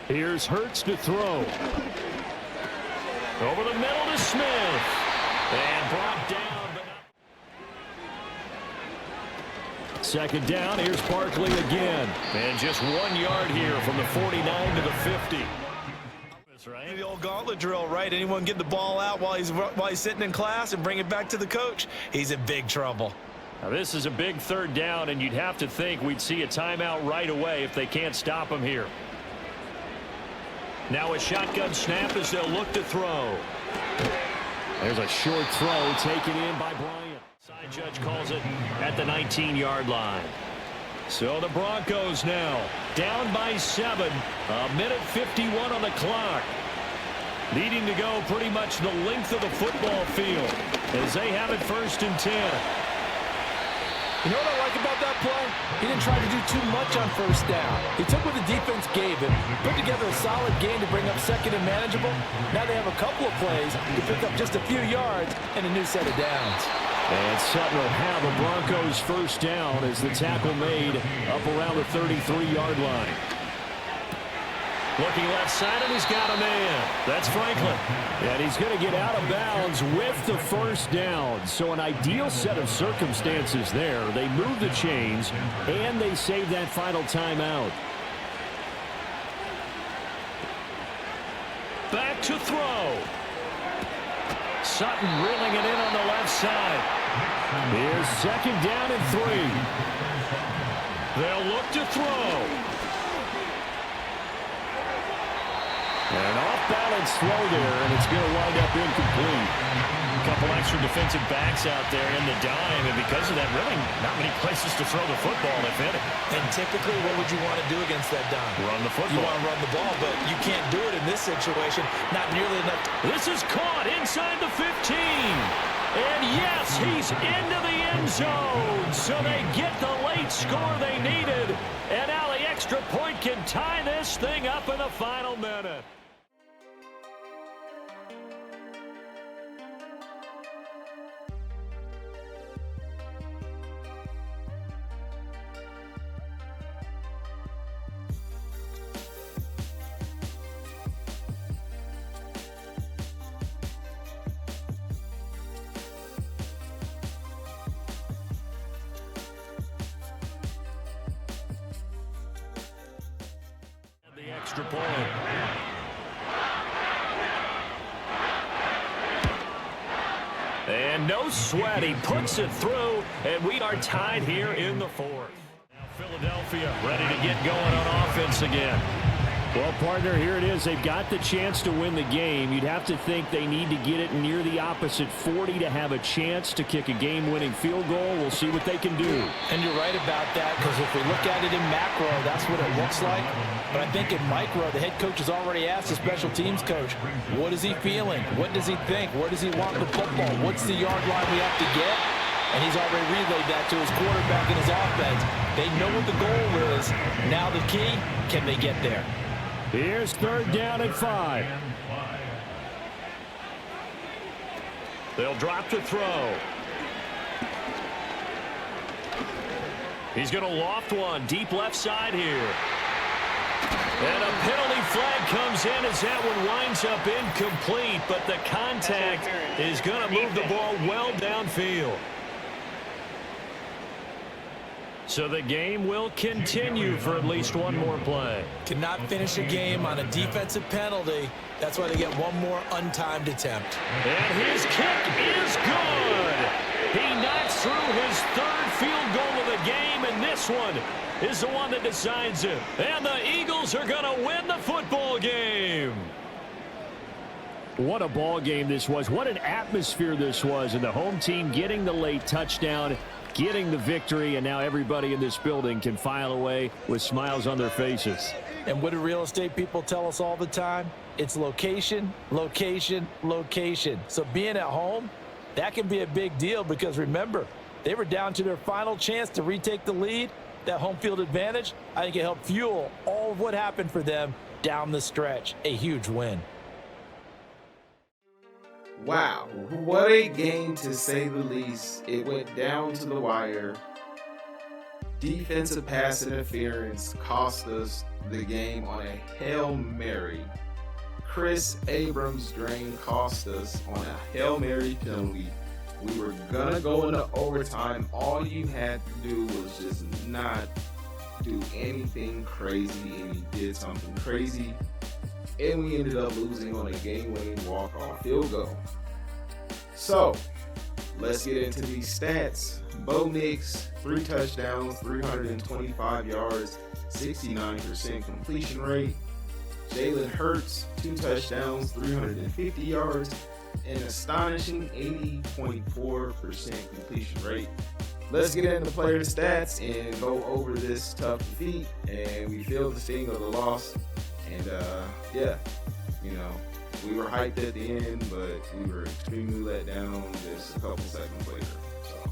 Here's Hurts to throw. Over the middle to Smith. And brought down. Second down, here's Barkley again. And just 1 yard here from the 49 to the 50. That's right. The old gauntlet drill, right? Anyone get the ball out while he's sitting in class and bring it back to the coach, he's in big trouble. Now this is a big third down, and you'd have to think we'd see a timeout right away if they can't stop him here. Now a shotgun snap as they'll look to throw. There's a short throw taken in by Bryant. Side judge calls it at the 19-yard line. So the Broncos now down by 7. A minute 51 on the clock. Needing to go pretty much the length of the football field as they have it 1st and 10. You know what I like about that play? He didn't try to do too much on 1st down. He took what the defense gave him, put together a solid game to bring up 2nd and manageable. Now they have a couple of plays to pick up just a few yards and a new set of downs. And Sutton will have a Broncos 1st down as the tackle made up around the 33-yard line. Looking left side, and he's got a man. That's Franklin. And he's going to get out of bounds with the 1st down. So an ideal set of circumstances there. They move the chains, and they save that final timeout. Back to throw. Sutton reeling it in on the left side. Here's 2nd down and 3. They'll look to throw. An off-balance throw there, and it's going to wind up incomplete. A couple extra defensive backs out there in the dime, and because of that, really not many places to throw the football, if any. And typically, what would you want to do against that dime? Run the football. You want to run the ball, but you can't do it in this situation. Not nearly enough. This is caught inside the 15. And yes, he's into the end zone. So they get the late score they needed. And now the extra point can tie this thing up in the final minute. Extra point. And no sweat. He puts it through, and we are tied here in the 4th. Now Philadelphia ready to get going on offense again. Well, partner, here it is. They've got the chance to win the game. You'd have to think they need to get it near the opposite 40 to have a chance to kick a game-winning field goal. We'll see what they can do. And you're right about that, because if we look at it in macro, that's what it looks like. But I think in micro, the head coach has already asked the special teams coach, what is he feeling? What does he think? Where does he want the football? What's the yard line we have to get? And he's already relayed that to his quarterback and his offense. They know what the goal is. Now the key, can they get there? Here's 3rd down and 5. They'll drop to throw. He's going to loft one deep left side here. And a penalty flag comes in as that one winds up incomplete, but the contact is going to move the ball well downfield. So the game will continue for at least one more play. Cannot finish a game on a defensive penalty. That's why they get one more untimed attempt. And his kick is good. He knocks through his 3rd field goal of the game, and this one is the one that decides it. And the Eagles are going to win the football game. What a ball game this was. What an atmosphere this was. And the home team getting the late touchdown, getting the victory, and now everybody in this building can file away with smiles on their faces. And what do real estate people tell us all the time? It's location, location, location. So being at home, that can be a big deal because remember, they were down to their final chance to retake the lead. That home field advantage, I think it helped fuel all of what happened for them down the stretch. A huge win. Wow, what a game to say the least. It went down to the wire. Defensive pass interference cost us the game on a Hail Mary. Chris Abrams' drain cost us on a Hail Mary penalty. We were gonna go into overtime. All you had to do was just not do anything crazy, and you did something crazy. And we ended up losing on a game-winning walk-off field goal. So, let's get into these stats. Bo Nix, 3 touchdowns, 325 yards, 69% completion rate. Jalen Hurts, 2 touchdowns, 350 yards, an astonishing 80.4% completion rate. Let's get into player stats and go over this tough defeat. And we feel the sting of the loss. And yeah, you know, we were hyped at the end, but we were extremely let down just a couple seconds later. So,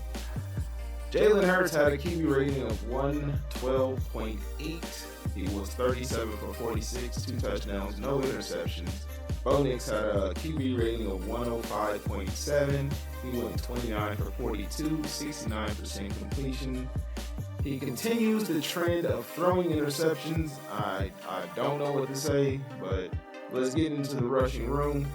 Jalen Hurts had a QB rating of 112.8. He was 37 for 46, 2 touchdowns, no interceptions. Bo Nix had a QB rating of 105.7. He went 29 for 42, 69% completion. He continues the trend of throwing interceptions. I don't know what to say, but let's get into the rushing room.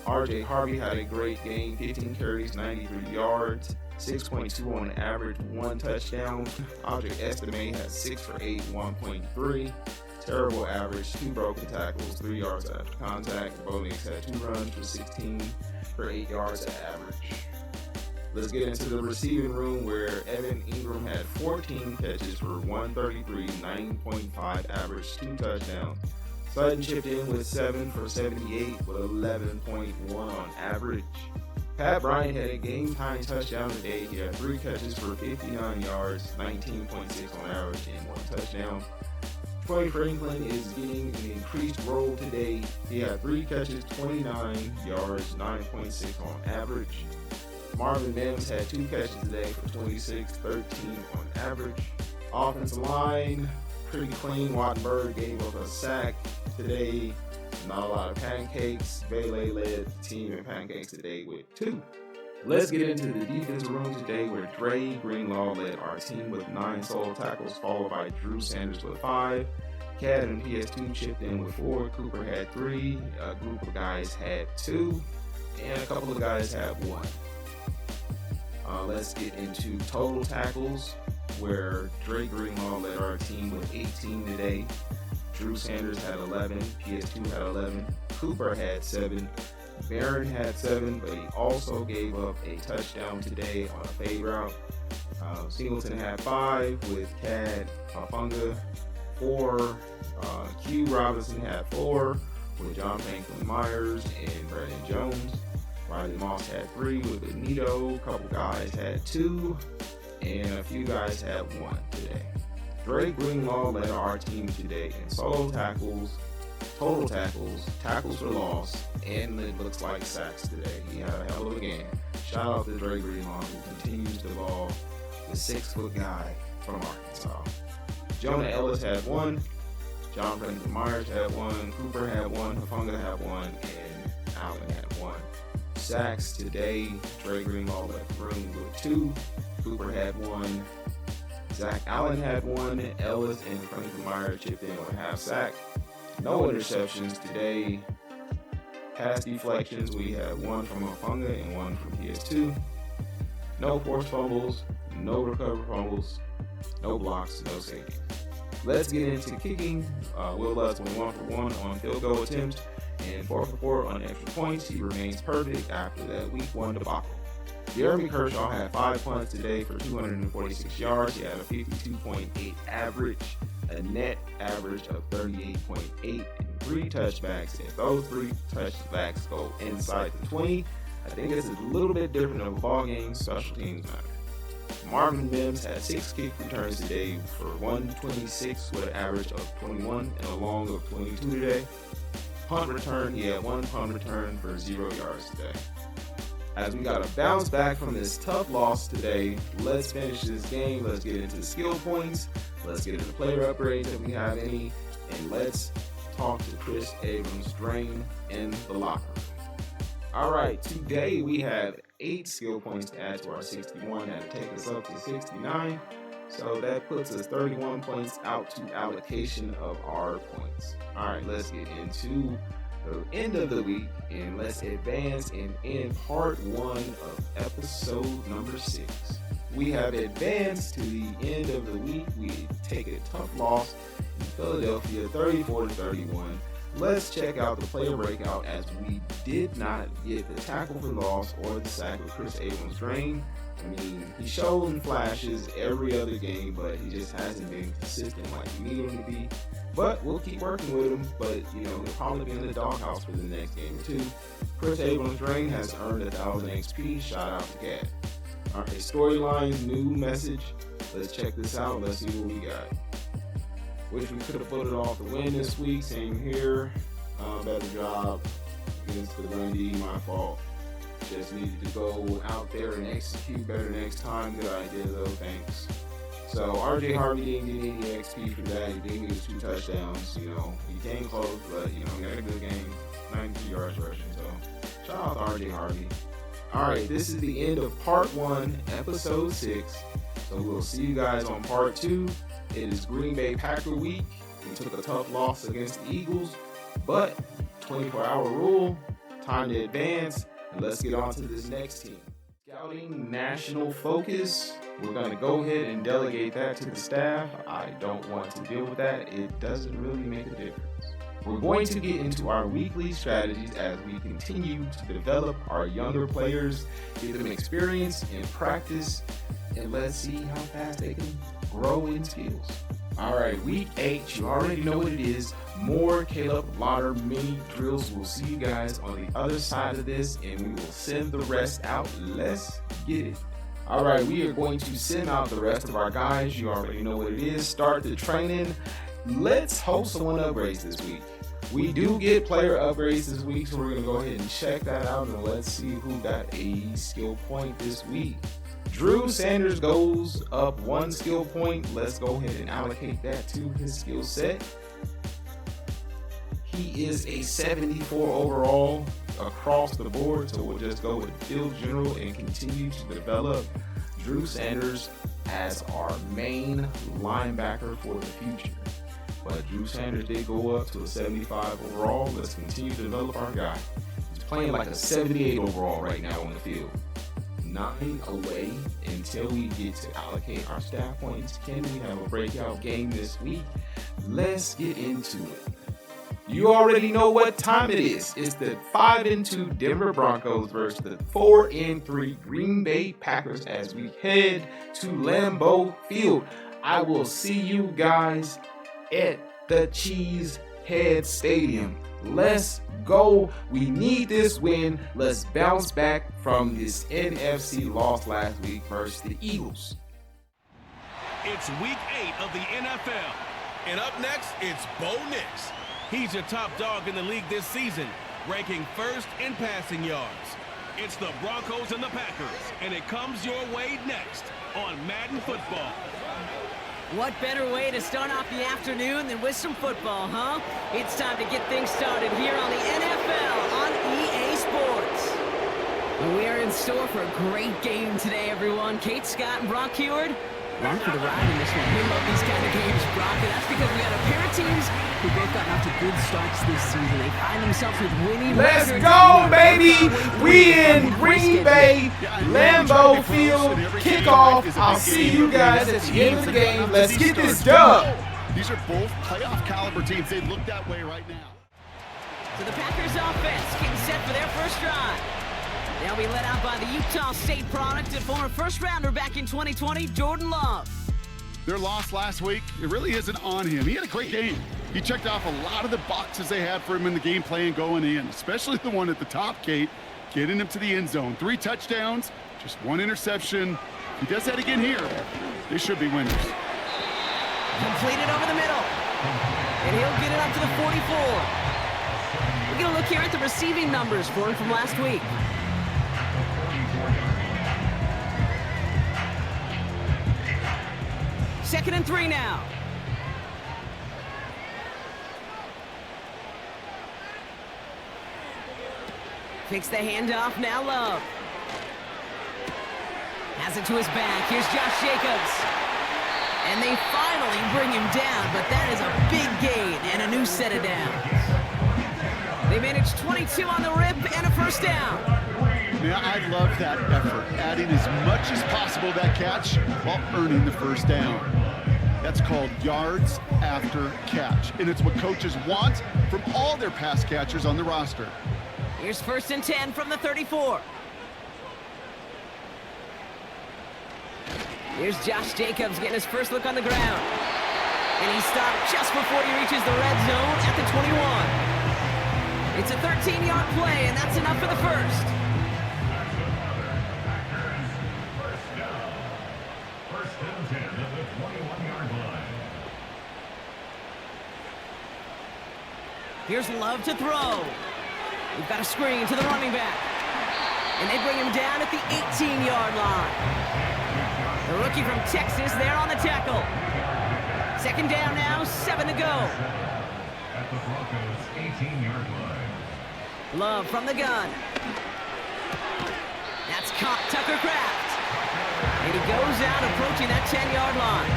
RJ Harvey had a great game, 15 carries, 93 yards, 6.2 on average, 1 touchdown. Object Estimate had 6 for 8, 1.3. Terrible average, 2 broken tackles, 3 yards after contact. Bo Nix had 2 runs for 16 for 8 yards at average. Let's get into the receiving room where Evan Ingram had 14 catches for 133, 9.5 average, 2 touchdowns. Sutton chipped in with 7 for 78 with 11.1 on average. Pat Bryant had a game-tying touchdown today. He had 3 catches for 59 yards, 19.6 on average, and 1 touchdown. Troy Franklin is getting an increased role today. He had 3 catches, 29 yards, 9.6 on average. Marvin Mims had 2 catches today for 26, 13 on average. Offensive line, pretty clean. Wattenberg gave up a sack today. Not a lot of pancakes. Bailey led the team in pancakes today with 2. Let's get into the defensive room today where Dre Greenlaw led our team with 9 solo tackles, followed by Drew Sanders with 5. Cad and PS2 chipped in with 4. Cooper had 3. A group of guys had 2. And a couple of guys had 1. Let's get into total tackles, where Dre Greenlaw led our team with 18 today. Drew Sanders had 11. PS2 had 11. Cooper had 7. Barron had 7, but he also gave up a touchdown today on a fade route. Singleton had 5 with Cad Pafunga 4. Q Robinson had 4 with John Franklin Myers and Brandon Jones. Riley Moss had 3 with Benito. A couple guys had 2, and a few guys had 1 today. Dre Greenlaw led our team today in solo tackles, total tackles, tackles for loss, and it looks like sacks today. He had a hell of a game. Shout out to Dre Greenlaw, who continues to ball the 6-foot guy from Arkansas. Jonah Ellis had 1. John Franklin Myers had 1. Cooper had 1. Hafunga had 1. And Allen had 1. Sacks today, Dre Greenlaw left the room with 2. Cooper had 1. Zach Allen had 1. Ellis and Franklin Myers chipped in on a half sack. No interceptions today. Pass deflections, we had 1 from Hafunga and 1 from PS2. No forced fumbles, no recovered fumbles, no blocks, no safety. Let's get into kicking. Will Lutz went 1 for 1 on field goal attempts and 4 for 4 on extra points. He remains perfect after that week 1 debacle. Jeremy Kershaw had 5 punts today for 246 yards. He had a 52.8 average, a net average of 38.8, and 3 touchbacks. If those 3 touchbacks go inside the 20, I think it's a little bit different of a ball game. Special teams matter. Marvin Mims had 6 kick returns today for 126 with an average of 21 and a long of 22 today. Punt return, he had 1 punt return for 0 yards today. As we got to bounce back from this tough loss today, let's finish this game. Let's get into the skill points. Let's get into player upgrades if we have any. And let's talk to Chris Abrams' drain in the locker room. All right, today we have 8 skill points to add to our 61. That'll take us up to 69. So that puts us 31 points out to allocation of our points. All right, let's get into the end of the week and let's advance and end part 1 of episode number 6. We have advanced to the end of the week. We take a tough loss in Philadelphia, 34-31. Let's check out the player breakout as we did not get the tackle for loss or the sack with Chris Abrams' drain. I mean, he showed flashes every other game, but he just hasn't been consistent like we need him to be. But we'll keep working with him, but he'll probably be in the doghouse for the next game or 2. Chris Abrams' drain has earned 1,000 XP. Shout out to Cat. All right, storylines, new message. Let's check this out. Let's see what we got. Wish we could have put it off the win this week. Same here. Better job against the run D. My fault. Just needed to go out there and execute better next time. Good idea though. Thanks. So RJ Harvey didn't get any XP for that. He did get his 2 touchdowns. He came close, but he had a good game. 92 yards rushing. So shout out to RJ Harvey. All right, this is the end of part 1, episode 6. So we'll see you guys on part 2. It is Green Bay Packer week. We took a tough loss against the Eagles, but 24-hour rule, time to advance, and let's get on to this next team. Scouting national focus. We're going to go ahead and delegate that to the staff. I don't want to deal with that. It doesn't really make a difference. We're going to get into our weekly strategies as we continue to develop our younger players, give them experience and practice, and let's see how fast they can grow in skills. All right, week 8, you already know what it is. More Caleb Lauder mini drills. We'll see you guys on the other side of this, and we will send the rest out. Let's get it. All right, we are going to send out the rest of our guys. You already know what it is. Start the training. Let's hope someone upgrades this week. We do get player upgrades this week, so we're going to go ahead and check that out, and let's see who got a skill point this week. Drew Sanders goes up 1 skill point. Let's go ahead and allocate that to his skill set. He is a 74 overall across the board, so we'll just go with field general and continue to develop Drew Sanders as our main linebacker for the future. But Drew Sanders did go up to a 75 overall. Let's continue to develop our guy. He's playing like a 78 overall right now on the field. 9 away until we get to allocate our staff points. Can we have a breakout game this week? Let's get into it. You already know what time it is. It's the 5-2 Denver Broncos versus the 4-3 Green Bay Packers as we head to Lambeau Field. I will see you guys at the Cheesehead Stadium. Let's go. We need this win. Let's bounce back from this NFC loss last week versus the Eagles. It's week 8 of the NFL. And up next, it's Bo Nix. He's your top dog in the league this season, ranking 1st in passing yards. It's the Broncos and the Packers, and it comes your way next on Madden Football. What better way to start off the afternoon than with some football, huh? It's time to get things started here on the NFL on EA Sports. We are in store for a great game today, everyone. Kate Scott and Brock Heward, along for the ride in this one. We love these kind of games, Brock, and that's because we got a pair of teams who both got off to good starts this season. They find themselves with winning Let's records. go, baby! We in Green Bay, Lambeau Field, kickoff. I'll see you guys at the end of the game. Let's get this done. These are both playoff caliber teams. They look that way right now. So the Packers offense getting set for their first drive. They'll be led out by the Utah State product and former first-rounder back in 2020, Jordan Love. Their loss last week, it really isn't on him. He had a great game. He checked off a lot of the boxes they had for him in the game plan going in, especially the one at the top, Kate, getting him to the end zone. 3 touchdowns, just 1 interception. If he does that again here, they should be winners. Completed over the middle. And he'll get it up to the 44. We're going to look here at the receiving numbers for him from last week. Second and 3 now. Takes the handoff, now Love. Has it to his back, here's Josh Jacobs. And they finally bring him down, but that is a big gain and a new set of downs. They managed 22 on the rip and a first down. Yeah, I love that effort, adding as much as possible to that catch while earning the first down. That's called yards after catch, and it's what coaches want from all their pass catchers on the roster. Here's first and 10 from the 34. Here's Josh Jacobs getting his first look on the ground. And he stopped just before he reaches the red zone at the 21. It's a 13-yard play, and that's enough for the first. First and 10 at the 21-yard line. Here's Love to throw. We've got a screen to the running back. And they bring him down at the 18-yard line. The rookie from Texas there on the tackle. Second down now, 7 to go. At the Broncos' 18-yard line. Love from the gun. That's caught Tucker Kraft. And he goes out approaching that 10-yard line.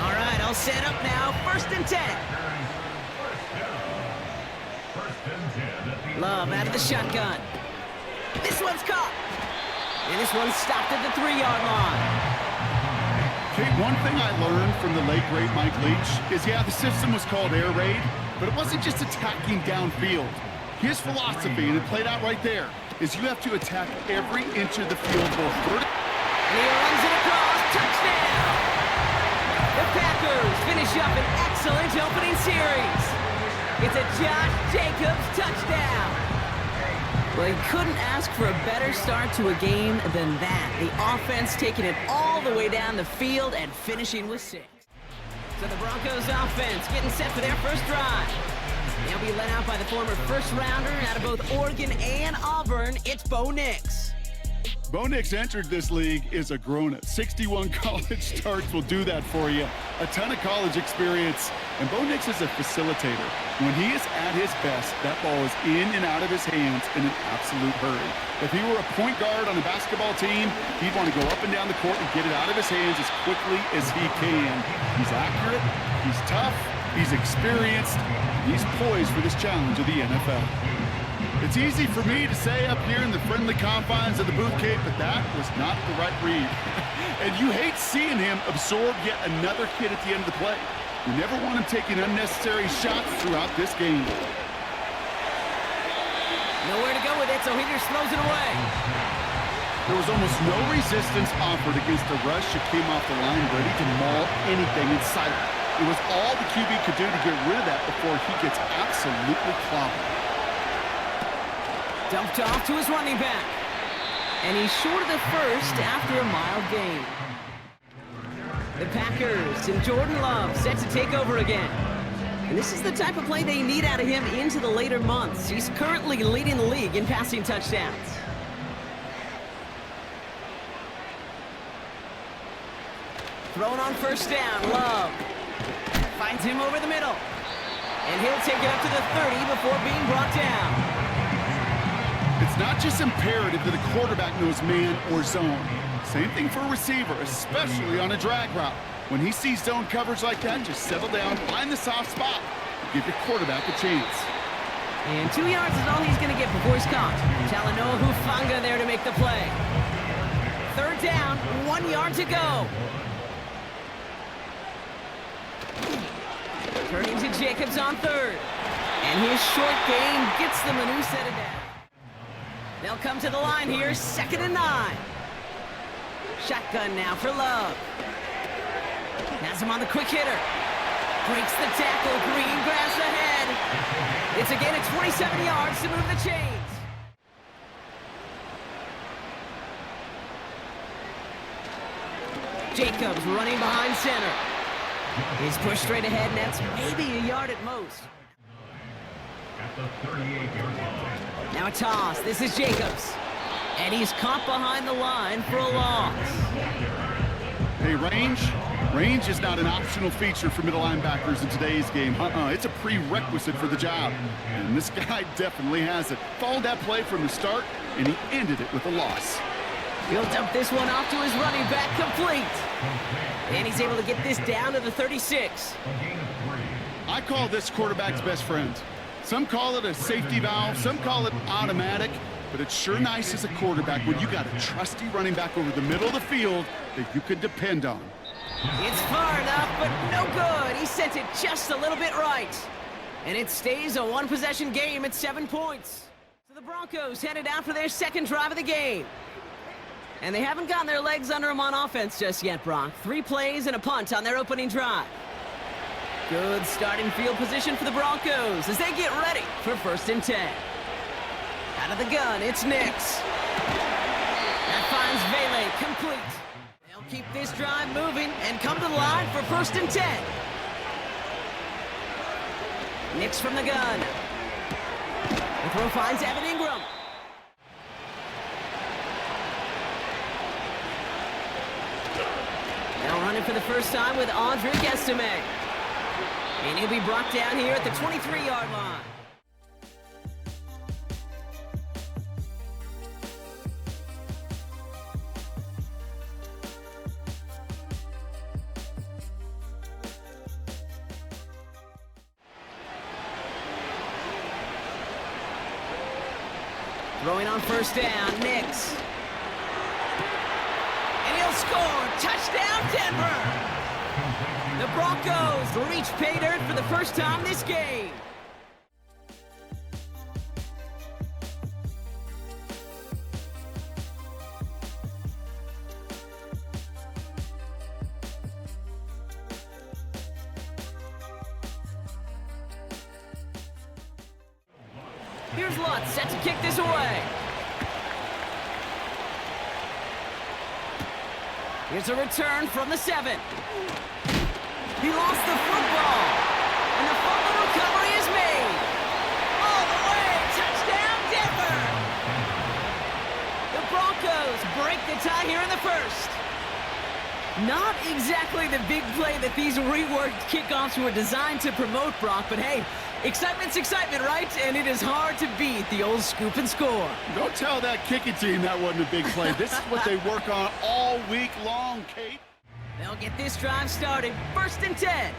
All right, all set up now. First and 10. Love out of the shotgun. This one's caught. And this one's stopped at the 3-yard line. Okay, one thing I learned from the late, great Mike Leach is, yeah, the system was called air raid, but it wasn't just attacking downfield. His philosophy, and it played out right there, is you have to attack every inch of the field, both vertically. And he runs it across. Touchdown! The Packers finish up an excellent opening series. It's a Josh Jacobs touchdown. Well, he couldn't ask for a better start to a game than that. The offense taking it all the way down the field and finishing with 6. So the Broncos offense getting set for their first drive. They'll be led out by the former first-rounder out of both Oregon and Auburn. It's Bo Nix. Bo Nix entered this league as a grown-up. 61 college starts will do that for you. A ton of college experience. And Bo Nix is a facilitator. When he is at his best, that ball is in and out of his hands in an absolute hurry. If he were a point guard on a basketball team, he'd want to go up and down the court and get it out of his hands as quickly as he can. He's accurate, he's tough, he's experienced, he's poised for this challenge of the NFL. It's easy for me to say up here in the friendly confines of the Booth Cape, but that was not the right read. And you hate seeing him absorb yet another hit at the end of the play. You never want him taking unnecessary shots throughout this game. Nowhere to go with it, so he just throws it away. There was almost no resistance offered against a rush that came off the line ready to maul anything in sight. It was all the QB could do to get rid of that before he gets absolutely clobbered. Dumped off to his running back. And he's short of the first after a mild gain. The Packers and Jordan Love set to take over again. And this is the type of play they need out of him into the later months. He's currently leading the league in passing touchdowns. Thrown on first down, Love. Finds him over the middle. And he'll take it up to the 30 before being brought down. It's not just imperative that a quarterback knows man or zone. Same thing for a receiver, especially on a drag route. When he sees zone coverage like that, just settle down, find the soft spot, and give your quarterback a chance. And 2 yards is all he's going to get before he's caught. Talanoa Hufanga there to make the play. Third down, 1 yard to go. Turning to Jacobs on third. And his short game gets them a new set of downs. They'll come to the line here, 2nd and 9. Shotgun now for Love. Has him on the quick hitter. Breaks the tackle, green grass ahead. It's a gain of 27 yards to move the chains. Jacobs running behind center. He's pushed straight ahead, and that's maybe a yard at most. At the 38-yard line. Now a toss. This is Jacobs. And he's caught behind the line for a loss. Hey, range is not an optional feature for middle linebackers in today's game. It's a prerequisite for the job. And this guy definitely has it. Followed that play from the start, and he ended it with a loss. He'll dump this one off to his running back, complete. And he's able to get this down to the 36. I call this quarterback's best friend. Some call it a safety valve, some call it automatic, but it's sure nice as a quarterback when you got a trusty running back over the middle of the field that you could depend on. It's far enough, but no good. He sent it just a little bit right. And it stays a one-possession game at 7 points. So the Broncos headed out for their second drive of the game. And they haven't gotten their legs under them on offense just yet, Brock. 3 plays and a punt on their opening drive. Good starting field position for the Broncos as they get ready for 1st and 10. Out of the gun, it's Nix. That finds Vele, complete. They'll keep this drive moving and come to the line for 1st and 10. Nix from the gun. The throw finds Evan Ingram. Now running for the first time with Audric Estime. And he'll be brought down here at the 23-yard line. Throwing on 1st down, Nix. And he'll score. Touchdown, Denver! The Broncos reach pay dirt for the first time this game. Here's Lutz set to kick this away. Here's a return from the 7. He lost the football, and the fumble recovery is made. All the way, touchdown Denver! The Broncos break the tie here in the 1st. Not exactly the big play that these reworked kickoffs were designed to promote, Brock, but hey, excitement's excitement, right? And it is hard to beat the old scoop and score. Don't tell that kicking team that wasn't a big play. This is what they work on all week long, Kate. They'll get this drive started. 1st and 10.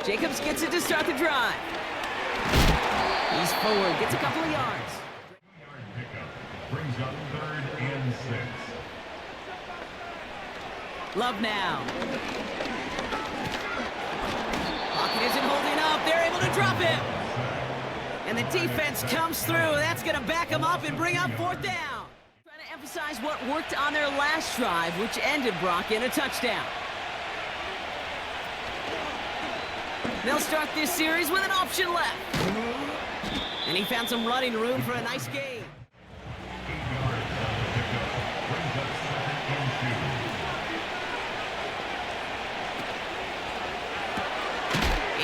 Jacobs gets it to start the drive. He's forward, gets a couple of yards. Brings up 3rd and 6. Love now. Pocket isn't holding up. They're able to drop him. And the defense comes through. That's going to back him up and bring up 4th down. Trying to emphasize what worked on their last drive, which ended, Brock, in a touchdown. They'll start this series with an option left. And he found some running room for a nice gain.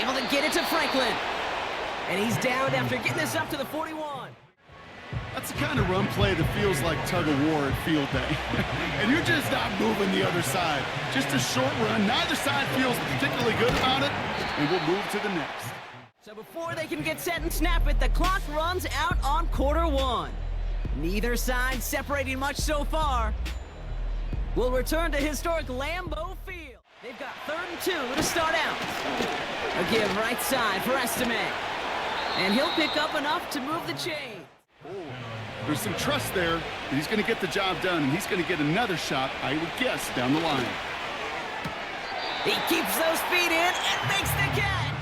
Able to get it to Franklin. And he's down after getting this up to the 41. That's the kind of run play that feels like tug-of-war at field day. And you're just not moving the other side. Just a short run. Neither side feels particularly good about it. And we'll move to the next. So before they can get set and snap it, the clock runs out on quarter 1. Neither side separating much so far. We'll return to historic Lambeau Field. They've got 3rd and 2 to start out. A give right side for Estime. And he'll pick up enough to move the chain. There's some trust there that he's going to get the job done, and he's going to get another shot, I would guess, down the line. He keeps those feet in and makes the catch.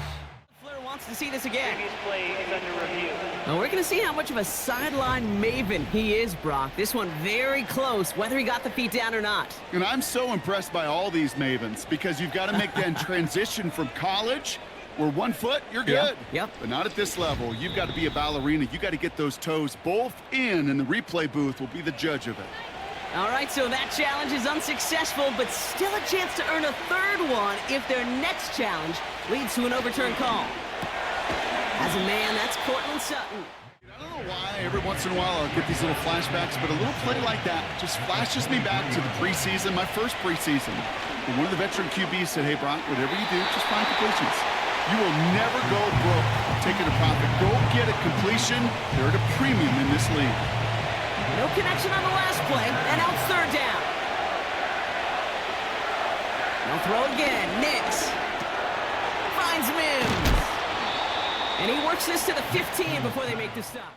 Fleur wants to see this again. Previous play is under review. Well, we're going to see how much of a sideline maven he is, Brock. This one very close, whether he got the feet down or not. And I'm so impressed by all these mavens because you've got to make that transition from college where 1 foot, you're good. Yep. But not at this level. You've got to be a ballerina. You got to get those toes both in, and the replay booth will be the judge of it. All right, so that challenge is unsuccessful, but still a chance to earn a third one if their next challenge leads to an overturned call. As a man, that's Cortland Sutton. I don't know why every once in a while I'll get these little flashbacks, but a little play like that just flashes me back to the preseason, my first preseason. And one of the veteran QBs said, hey, Brock, whatever you do, just find completions. You will never go broke taking a profit. Go get a completion. They're at a premium in this league. No connection on the last play, and out third down. They'll throw again. Nix finds Mims. And he works this to the 15 before they make the stop.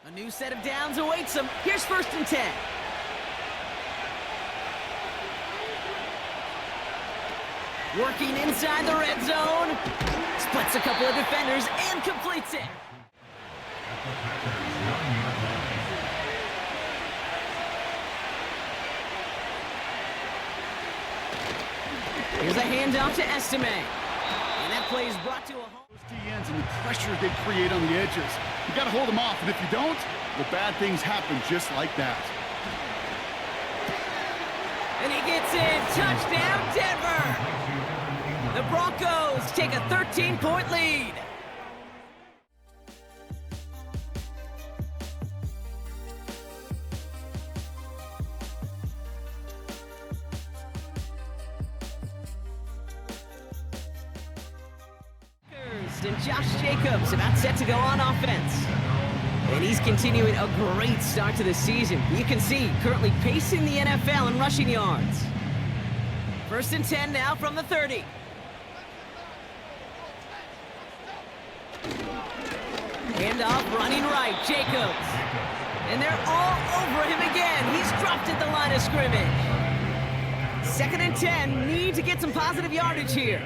A new set of downs awaits them. Here's 1st and 10. Working inside the red zone. Splits a couple of defenders and completes it. Here's a handoff to Estime. And that play is brought to a home. Those DNs and the pressure they create on the edges. You got to hold them off, and if you don't, the bad things happen just like that. And he gets in. Touchdown, Denver. The Broncos take a 13-point lead. And Josh Jacobs about set to go on offense. And he's continuing a great start to the season. You can see currently pacing the NFL in rushing yards. 1st and 10 now from the 30. Handoff running right, Jacobs. And they're all over him again. He's dropped at the line of scrimmage. 2nd and 10, need to get some positive yardage here.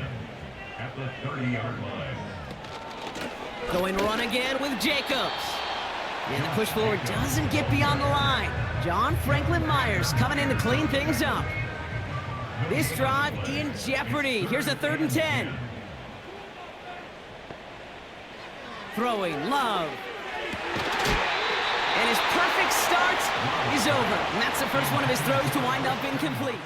At the 30-yard line. Going run again with Jacobs. And the push forward doesn't get beyond the line. John Franklin Myers coming in to clean things up. This drive in jeopardy. Here's a 3rd and 10. Throwing, Love. And his perfect start is over. And that's the first one of his throws to wind up incomplete.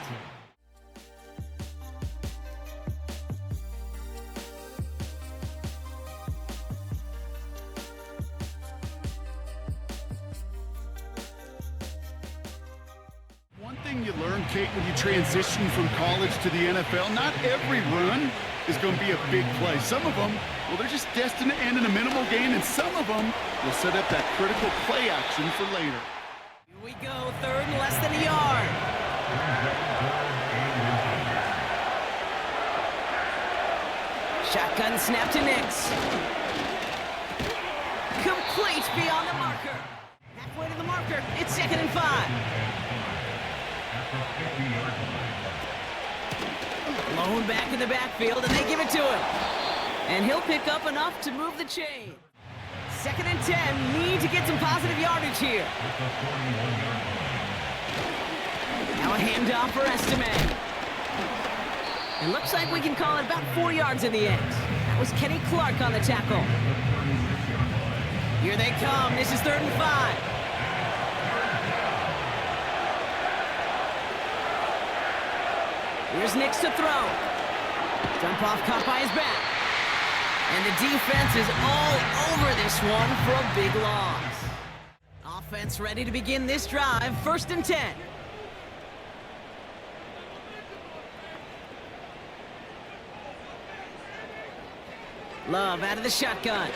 You learn, Kate, when you transition from college to the NFL, not every run is going to be a big play. Some of them, well, they're just destined to end in a minimal gain, and some of them will set up that critical play action for later. Here we go, 3rd and less than a yard. Shotgun snap to Nix. Complete beyond the marker. Halfway to the marker, it's 2nd and 5. Blown back in the backfield, and they give it to him. And he'll pick up enough to move the chain. 2nd and 10, need to get some positive yardage here. Now a handoff for Estime. It looks like we can call it about 4 yards in the end. That was Kenny Clark on the tackle. Here they come. This is 3rd and 5. Here's Nix to throw. Dump off caught by his back. And the defense is all over this one for a big loss. Offense ready to begin this drive. 1st and 10. Love out of the shotgun.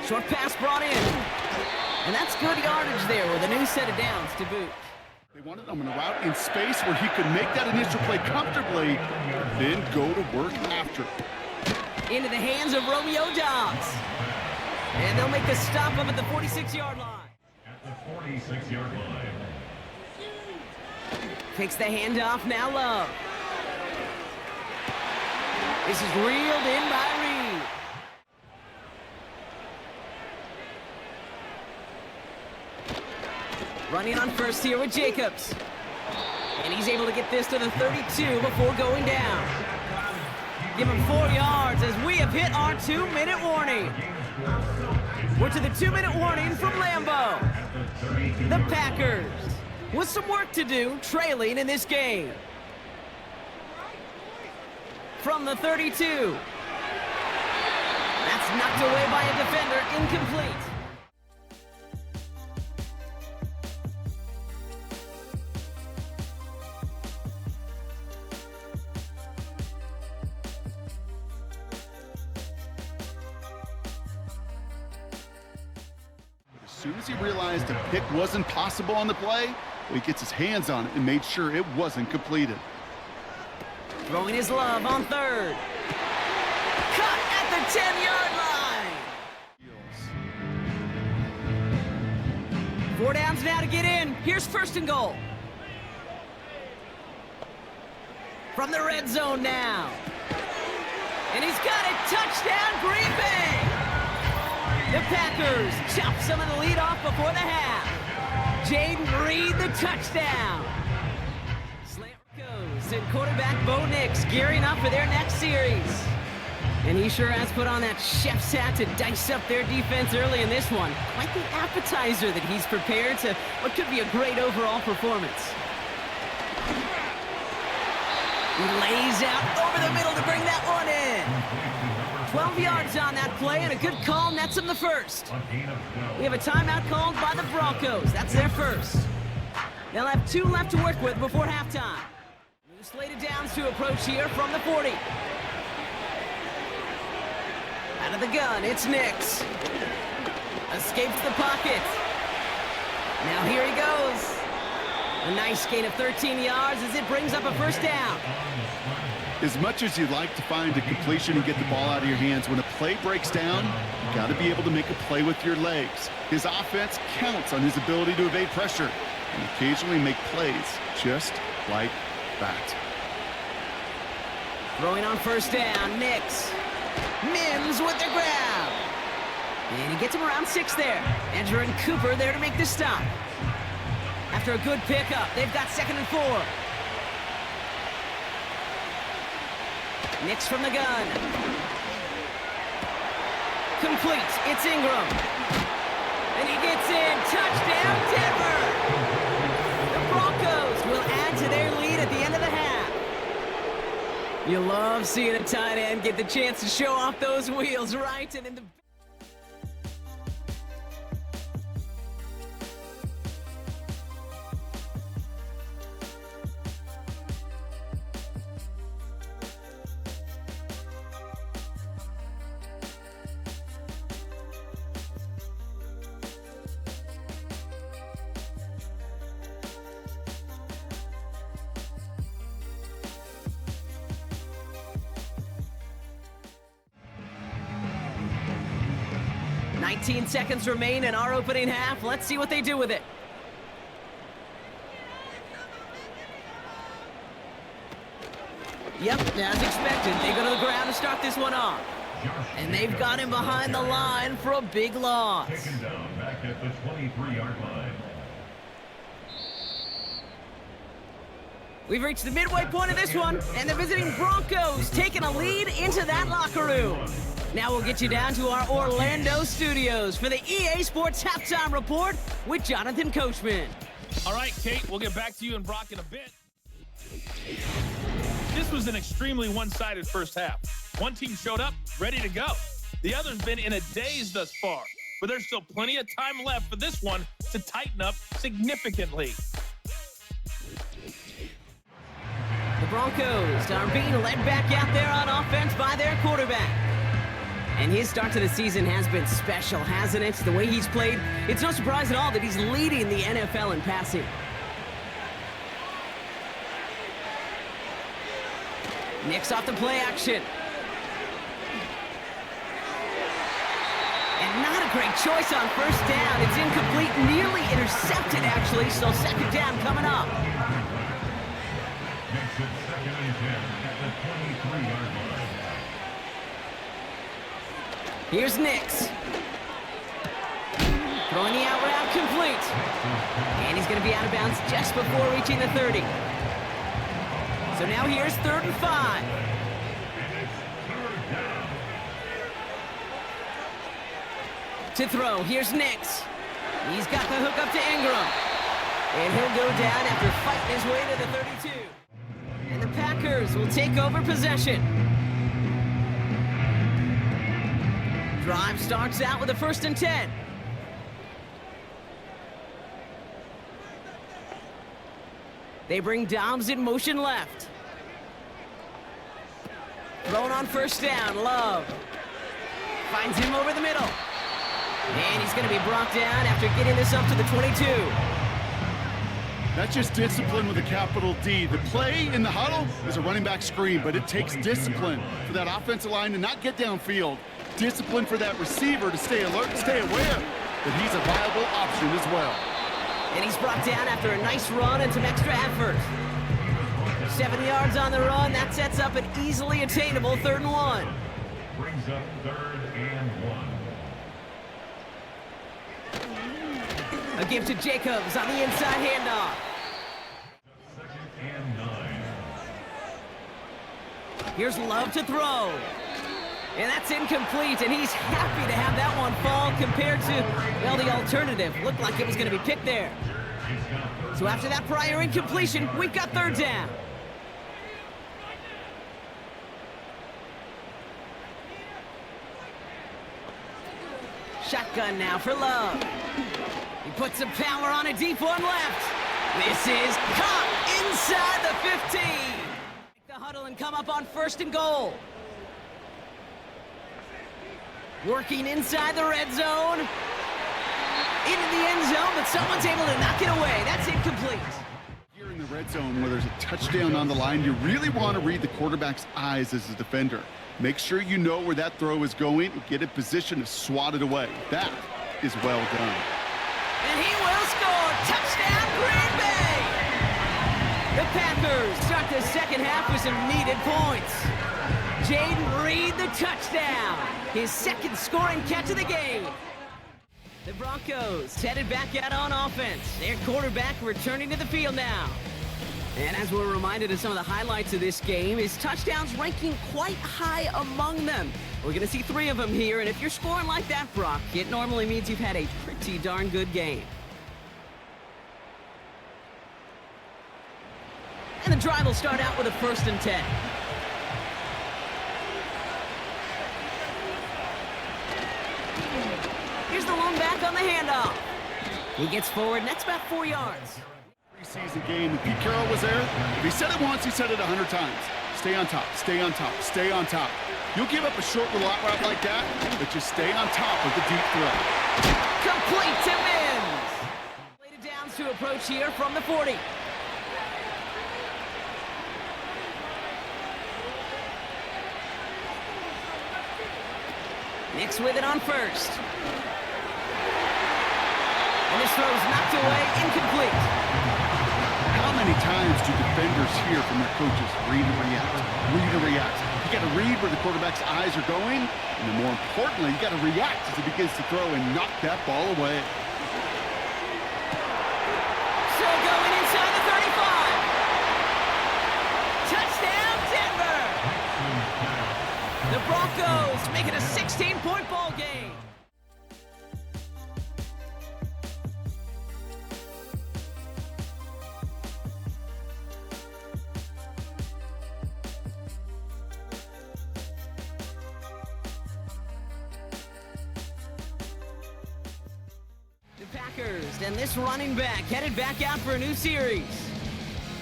Short pass brought in. And that's good yardage there with a new set of downs to boot. They wanted him in a route in space where he could make that initial play comfortably, then go to work after. Into the hands of Romeo Dobbs. And they'll make the stop up at the 46-yard line. At the 46-yard line. Takes the handoff, now Love. This is reeled in by Reed. Running on first here with Jacobs. And he's able to get this to the 32 before going down. Give him 4 yards as we have hit our 2-minute warning. We're to the 2-minute warning from Lambeau. The Packers with some work to do, trailing in this game. From the 32. That's knocked away by a defender, incomplete. As soon as he realized a pick wasn't possible on the play, he gets his hands on it and made sure it wasn't completed. Throwing his love on third. Cut at the 10-yard line. 4 downs now to get in. Here's first and goal. From the red zone now. And he's got it. Touchdown, Green Bay. The Packers chop some of the lead off before the half. Jaden Reed, the touchdown. Slant goes, and quarterback Bo Nix gearing up for their next series. And he sure has put on that chef's hat to dice up their defense early in this one. Quite the appetizer that he's prepared to what could be a great overall performance. He lays out over the middle to bring that one in. 12 yards on that play, and a good call nets him the first. We have a timeout called by the Broncos. That's their first. They'll have 2 left to work with before halftime. New slated downs to approach here from the 40. Out of the gun, it's Nix. Escapes the pocket. Now here he goes. A nice gain of 13 yards as it brings up a first down. As much as you'd like to find a completion and get the ball out of your hands, when a play breaks down, you got to be able to make a play with your legs. His offense counts on his ability to evade pressure and occasionally make plays just like that. Throwing on first down, Nix. Mims with the grab. And he gets him around 6 there. Andrew and Cooper there to make the stop. After a good pickup, they've got 2nd and 4. Nix from the gun. Complete. It's Ingram. And he gets in. Touchdown, Denver. The Broncos will add to their lead at the end of the half. You love seeing a tight end get the chance to show off those wheels, right? And in the 19 seconds remain in our opening half. Let's see what they do with it. Yep, as expected, they go to the ground to start this one off. And they've got him behind the line for a big loss. Taken down back at the 23-yard line. We've reached the midway point of this one, and the visiting Broncos taking a lead into that locker room. Now we'll get you down to our Orlando studios for the EA Sports Halftime Report with Jonathan Coachman. All right, Kate, we'll get back to you and Brock in a bit. This was an extremely one-sided first half. One team showed up, ready to go. The other's been in a daze thus far, but there's still plenty of time left for this one to tighten up significantly. The Broncos are being led back out there on offense by their quarterback. And his start to the season has been special, hasn't it? The way he's played, it's no surprise at all that he's leading the NFL in passing. Nix off the play action. And not a great choice on first down. It's incomplete, nearly intercepted actually, so second down coming up. Makes it 2nd and 10 at the 23-yard line. Here's Nix. Throwing the out route complete. And he's going to be out of bounds just before reaching the 30. So now here's 3rd and 5. To throw, here's Nix. He's got the hook up to Ingram. And he'll go down after fighting his way to the 32. And the Packers will take over possession. Drive starts out with a 1st and 10. They bring Dobbs in motion left. Thrown on 1st down, Love. Finds him over the middle. And he's going to be brought down after getting this up to the 22. That's just discipline with a capital D. The play in the huddle is a running back screen, but it takes discipline for that offensive line to not get downfield. Discipline for that receiver to stay alert, stay aware that he's a viable option as well. And he's brought down after a nice run and some extra effort. 7 yards on the run. That sets up an easily attainable 3rd and 1. Brings up 3rd and 1. A give to Jacobs on the inside handoff. 2nd and 9. Here's Love to throw. And that's incomplete, and he's happy to have that one fall compared to, well, the alternative. Looked like it was going to be picked there. So after that prior incompletion, we've got 3rd down. Shotgun now for Love. He puts some power on a deep one left. This is caught inside the 15. Make the huddle and come up on 1st and goal. Working inside the red zone. Into the end zone, but someone's able to knock it away. That's incomplete. Here in the red zone where there's a touchdown on the line, you really want to read the quarterback's eyes as a defender. Make sure you know where that throw is going and get in position to swat it away. That is well done. And he will score. Touchdown, Green Bay! The Packers start the 2nd half with some needed points. Jaden Reed, the touchdown. His 2nd scoring catch of the game. The Broncos headed back out on offense. Their quarterback returning to the field now. And as we're reminded of some of the highlights of this game, his touchdowns ranking quite high among them. We're going to see 3 of them here, and if you're scoring like that, Brock, it normally means you've had a pretty darn good game. And the drive will start out with a 1st and 10. Here's the lone back on the handoff. He gets forward, next about 4 yards. Preseason game, and Pete Carroll was there. If he said it once, he said it 100 times. Stay on top, stay on top, stay on top. You'll give up a short little out route like that, but just stay on top of the deep throw. Complete to Mims. Laid it downs to approach here from the 40. Nix with it on 1st. And this throw is knocked away, incomplete. How many times do defenders hear from their coaches, read and react, read and react? You got to read where the quarterback's eyes are going, and then more importantly, you got to react as he begins to throw and knock that ball away. So going inside the 35. Touchdown, Denver! The Broncos make it a 16-point ball game. And this running back headed back out for a new series.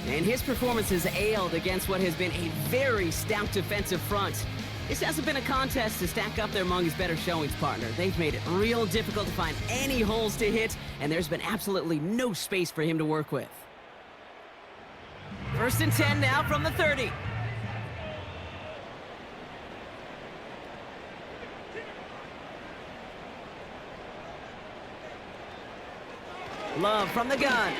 And his performance has ailed against what has been a very stout defensive front. This hasn't been a contest to stack up there among his better showings, partner. They've made it real difficult to find any holes to hit, and there's been absolutely no space for him to work with. 1st and 10 now from the 30. Love from the gun.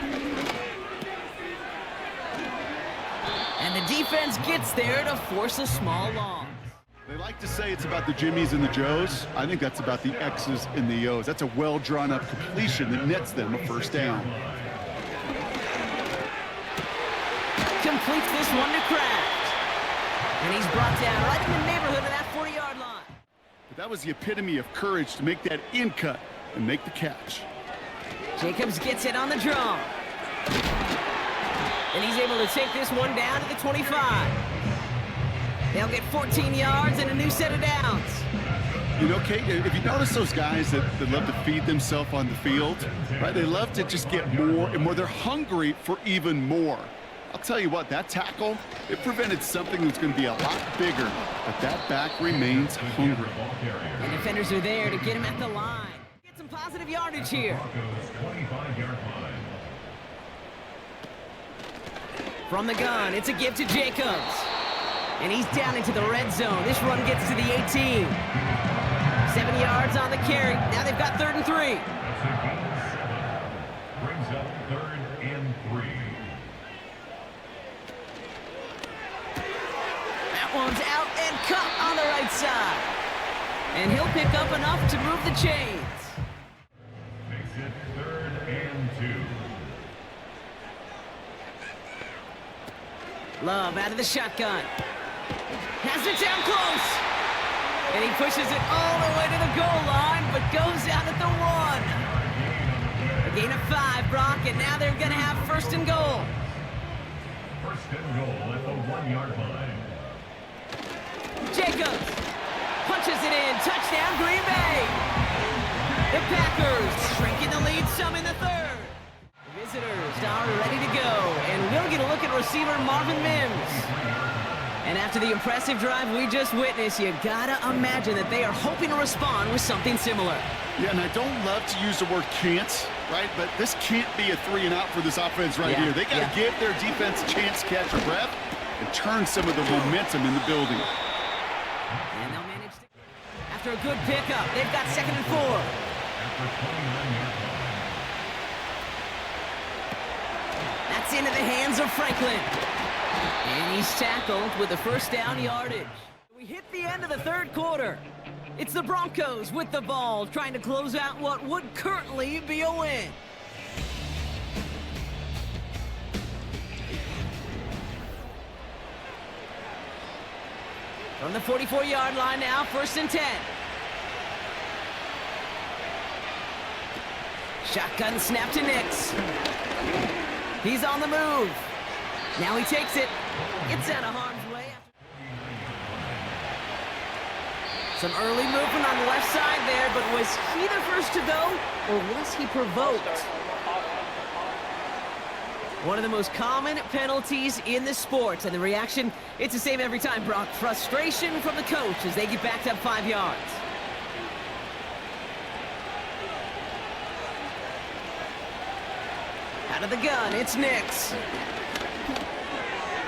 And the defense gets there to force a small loss. They like to say it's about the Jimmies and the Joes. I think that's about the X's and the O's. That's a well-drawn-up completion that nets them a first down. Completes this one to Kraft. And he's brought down right in the neighborhood of that 40-yard line. But that was the epitome of courage to make that in-cut and make the catch. Jacobs gets it on the draw. And he's able to take this one down to the 25. They'll get 14 yards and a new set of downs. You know, Kate, if you notice those guys that love to feed themselves on the field, right? They love to just get more and more. They're hungry for even more. I'll tell you what, that tackle, it prevented something that's going to be a lot bigger, but that back remains hungry. And defenders are there to get him at the line. Get some positive yardage here. From the gun, it's a give to Jacobs. And he's down into the red zone. This run gets to the 18. 7 yards on the carry. Now they've got 3rd and 3. Brings up 3rd and 3. That one's out and cut on the right side. And he'll pick up enough to move the chains. Makes it 3rd and 2. Love out of the shotgun. Has it down close. And he pushes it all the way to the goal line, but goes out at the 1. A gain of 5, Brock, and now they're going to have 1st and goal. 1st and goal at the 1-yard line. Jacobs punches it in. Touchdown, Green Bay. The Packers shrinking the lead some in the 3rd. Visitors are ready to go, and we'll get a look at receiver Marvin Mims. And after the impressive drive we just witnessed, you gotta imagine that they are hoping to respond with something similar. Yeah, and I don't love to use the word can't, right? But this can't be a 3 and out for this offense right here. They gotta give their defense a chance to catch a breath and turn some of the momentum in the building. And they'll manage to... After a good pickup, they've got 2nd and 4. After 29-yard line. That's into the hands of Franklin. And he's tackled with the 1st down yardage. We hit the end of the 3rd quarter. It's the Broncos with the ball, trying to close out what would currently be a win. From the 44-yard line now, 1st and 10. Shotgun snap to Nix. He's on the move. Now he takes it. Gets out of harm's way. Some early movement on the left side there, but was he the first to go, or was he provoked? One of the most common penalties in the sport, and the reaction, it's the same every time, Brock. Frustration from the coach as they get backed up 5 yards. Out of the gun, it's Nix.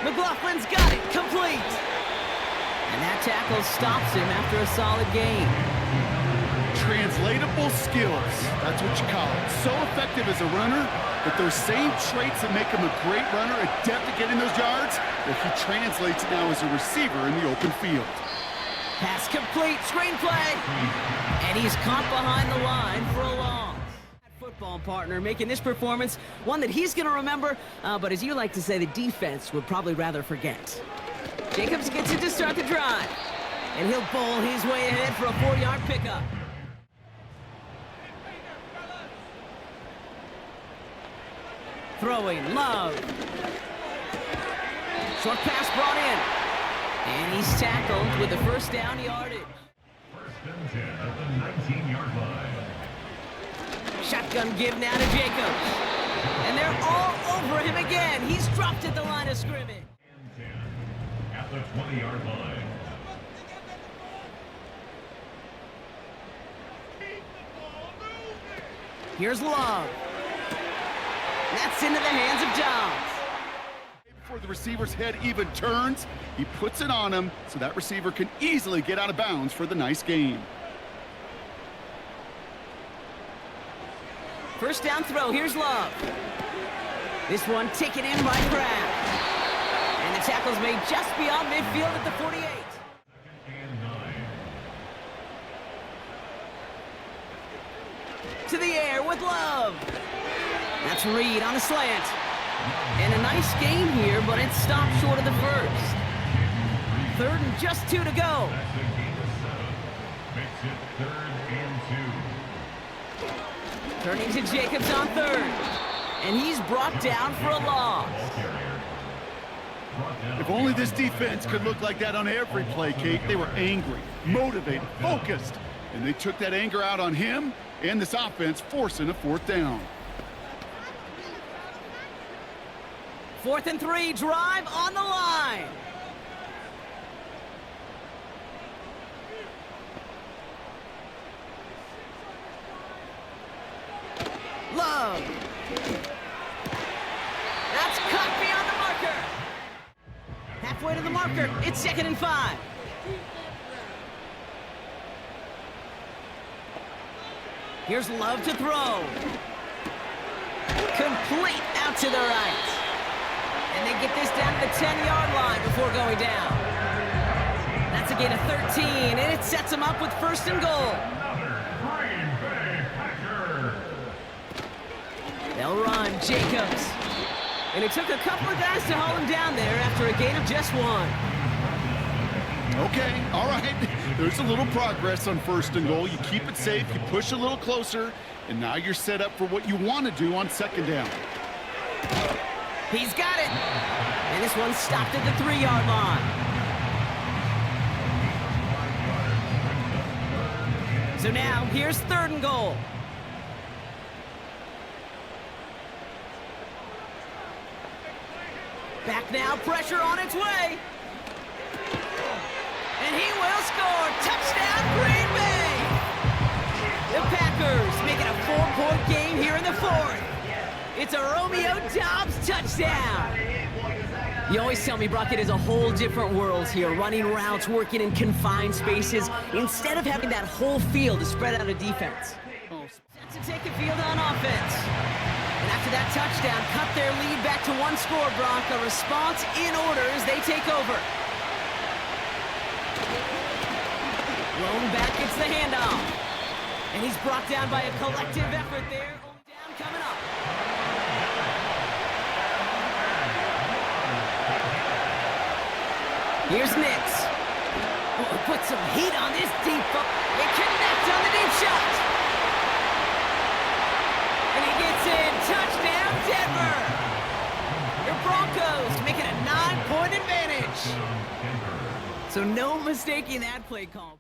McLaughlin's got it, complete. And that tackle stops him after a solid gain. Translatable skills, that's what you call it. So effective as a runner, but those same traits that make him a great runner, adept at getting those yards, well, he translates now as a receiver in the open field. Pass complete, screenplay. And he's caught behind the line for a loss. Football partner making this performance one that he's going to remember, but as you like to say, the defense would probably rather forget. Jacobs gets it to start the drive, and he'll bowl his way ahead for a 4-yard pickup. Throwing, Love. Short pass brought in, and he's tackled with the 1st down yardage. 1st and 10 at the 19-yard line. Shotgun give now to Jacobs. And they're all over him again. He's dropped at the line of scrimmage. And 10 at the 20-yard line. Here's Love. That's into the hands of Johns. Before the receiver's head even turns, he puts it on him so that receiver can easily get out of bounds for the nice gain. 1st down throw, here's Love. This one taken in by Kraft. And the tackle's made just beyond midfield at the 48. 2nd and 9 to the air with Love. That's Reed on a slant. And a nice gain here, but it stopped short of the first. 3rd and just 2 to go. Makes it 3rd and 2. Turning to Jacobs on 3rd. And he's brought down for a loss. If only this defense could look like that on every play, Kate. They were angry, motivated, focused. And they took that anger out on him and this offense, forcing a 4th down. 4th and 3, drive on the line. Love. That's cut beyond the marker. Halfway to the marker, it's 2nd and 5. Here's Love to throw. Complete out to the right. And they get this down to the 10-yard line before going down. That's a gain of 13, and it sets them up with 1st and goal. Green Bay Packers. They'll run, Jacobs. And it took a couple of guys to haul him down there after a gain of just 1. Okay, all right. There's a little progress on 1st and goal. You keep it safe, you push a little closer, and now you're set up for what you want to do on 2nd down. He's got it. And this one stopped at the 3-yard line. So now, here's 3rd and goal. Back now, pressure on its way. And he will score. Touchdown, Green Bay. The Packers making a 4-point game here in the 4th. It's a Romeo Doubs touchdown. You always tell me, Brock, it is a whole different world here, running routes, working in confined spaces, instead of having that whole field to spread out a defense. Set to take the field on offense. And after that touchdown, cut their lead back to 1 score, Brock. A response in order as they take over. Lone back gets the handoff. And he's brought down by a collective effort there. Only down coming up. Here's Nix. Oh, put some heat on this deep ball. They connect on the deep shot. And he gets in. Touchdown, Denver. Your Broncos making a 9-point advantage. So no mistaking that play call.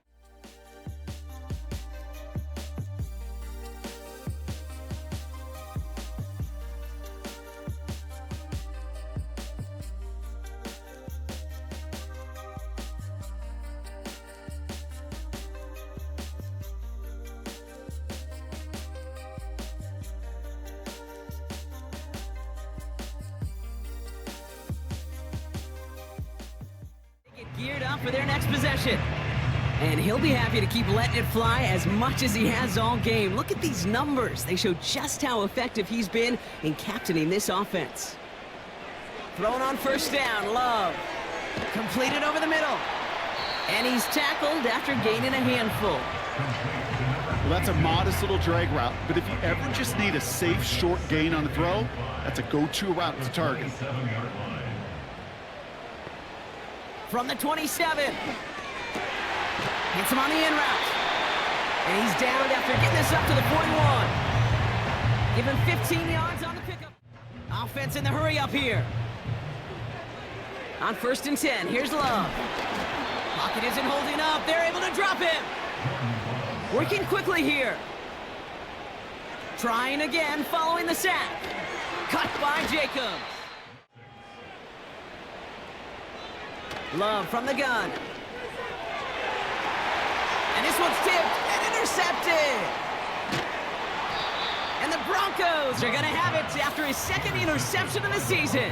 Geared up for their next possession. And he'll be happy to keep letting it fly as much as he has all game. Look at these numbers. They show just how effective he's been in captaining this offense. Thrown on 1st down, Love. Completed over the middle. And he's tackled after gaining a handful. Well, that's a modest little drag route, but if you ever just need a safe, short gain on the throw, that's a go-to route to target. From the 27. Hits him on the in route. And he's down after getting this up to the 41. Give him 15 yards on the pickup. Offense in the hurry up here. On 1st and 10, here's Love. Pocket isn't holding up. They're able to drop him. Working quickly here. Trying again following the sack. Cut by Jacobs. Love from the gun. And this one's tipped and intercepted. And the Broncos are going to have it after his 2nd interception of the season.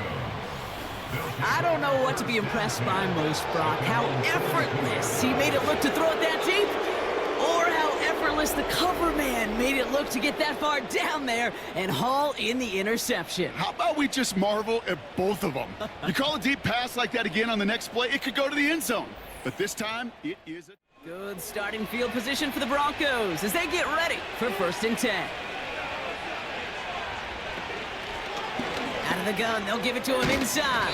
I don't know what to be impressed by most, Brock. How effortless he made it look to throw it that deep, or how effortless the cover man made it look to get that far down there and haul in the interception. How about we just marvel at both of them? You call a deep pass like that again on the next play, it could go to the end zone. But this time, it is a... Good starting field position for the Broncos as they get ready for 1st and 10. of the gun, they'll give it to him inside.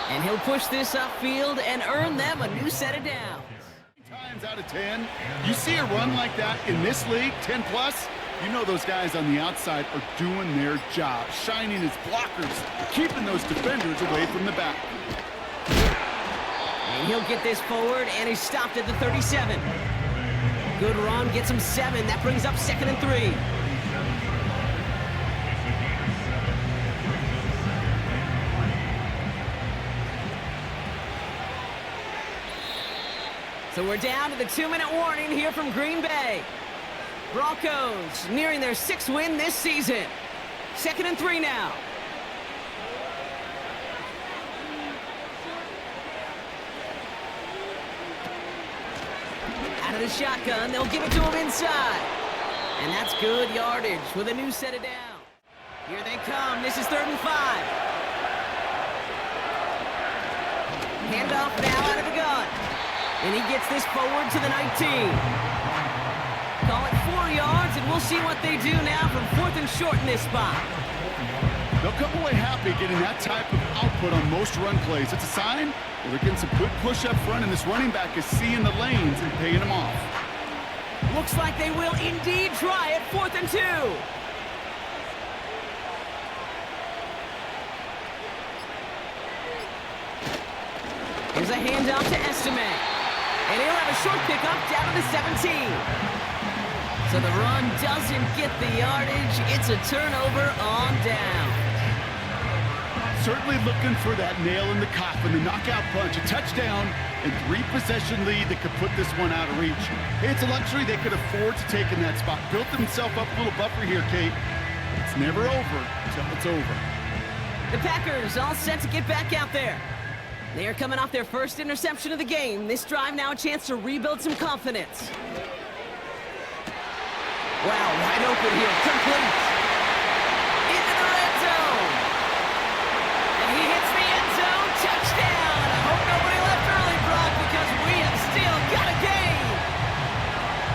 And he'll push this upfield and earn them a new set of downs. Times out of 10, you see a run like that in this league, 10 plus, you know those guys on the outside are doing their job, shining as blockers, keeping those defenders away from the back. And he'll get this forward, and he's stopped at the 37. Good run, gets him 7. That brings up 2nd and 3. So we're down to the 2-minute warning here from Green Bay. Broncos nearing their 6th win this season. 2nd and 3 now. Out of the shotgun, they'll give it to him inside. And that's good yardage with a new set of downs. Here they come. This is 3rd and 5. Handoff now out of the gun. And he gets this forward to the 19. Call it 4 yards, and we'll see what they do now from 4th and short in this spot. They'll come away happy getting that type of output on most run plays. It's a sign that they're getting some good push up front, and this running back is seeing the lanes and paying them off. Looks like they will indeed try it. 4th and 2. Here's a handoff to Estimate. And he'll have a short pickup down to the 17. So the run doesn't get the yardage. It's a turnover on down. Certainly looking for that nail in the coffin, the knockout punch, a touchdown, and 3-possession lead that could put this one out of reach. Hey, it's a luxury they could afford to take in that spot. Built themselves up a little buffer here, Kate. It's never over until it's over. The Packers all set to get back out there. They are coming off their first interception of the game. This drive now a chance to rebuild some confidence. Wow, wide open here, complete. Into the red zone. And he hits the end zone, touchdown. I hope nobody left early, Brock, because we have still got a game.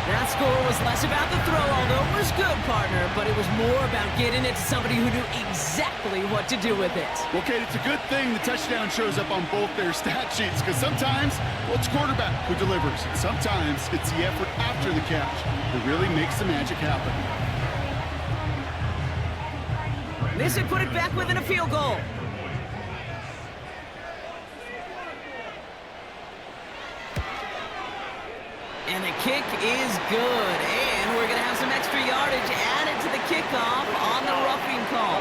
That score was less about the throw, although it was good, partner, but it was more about getting it to somebody who knew exactly what to do with it. Well, Kate, it's a good thing the touchdown shows up on both their stat sheets, because sometimes, well, it's quarterback who delivers. Sometimes it's the effort after the catch that really makes the magic happen. This would put it back within a field goal. And the kick is good. And we're going to have some extra yardage added to the kickoff on the roughing call.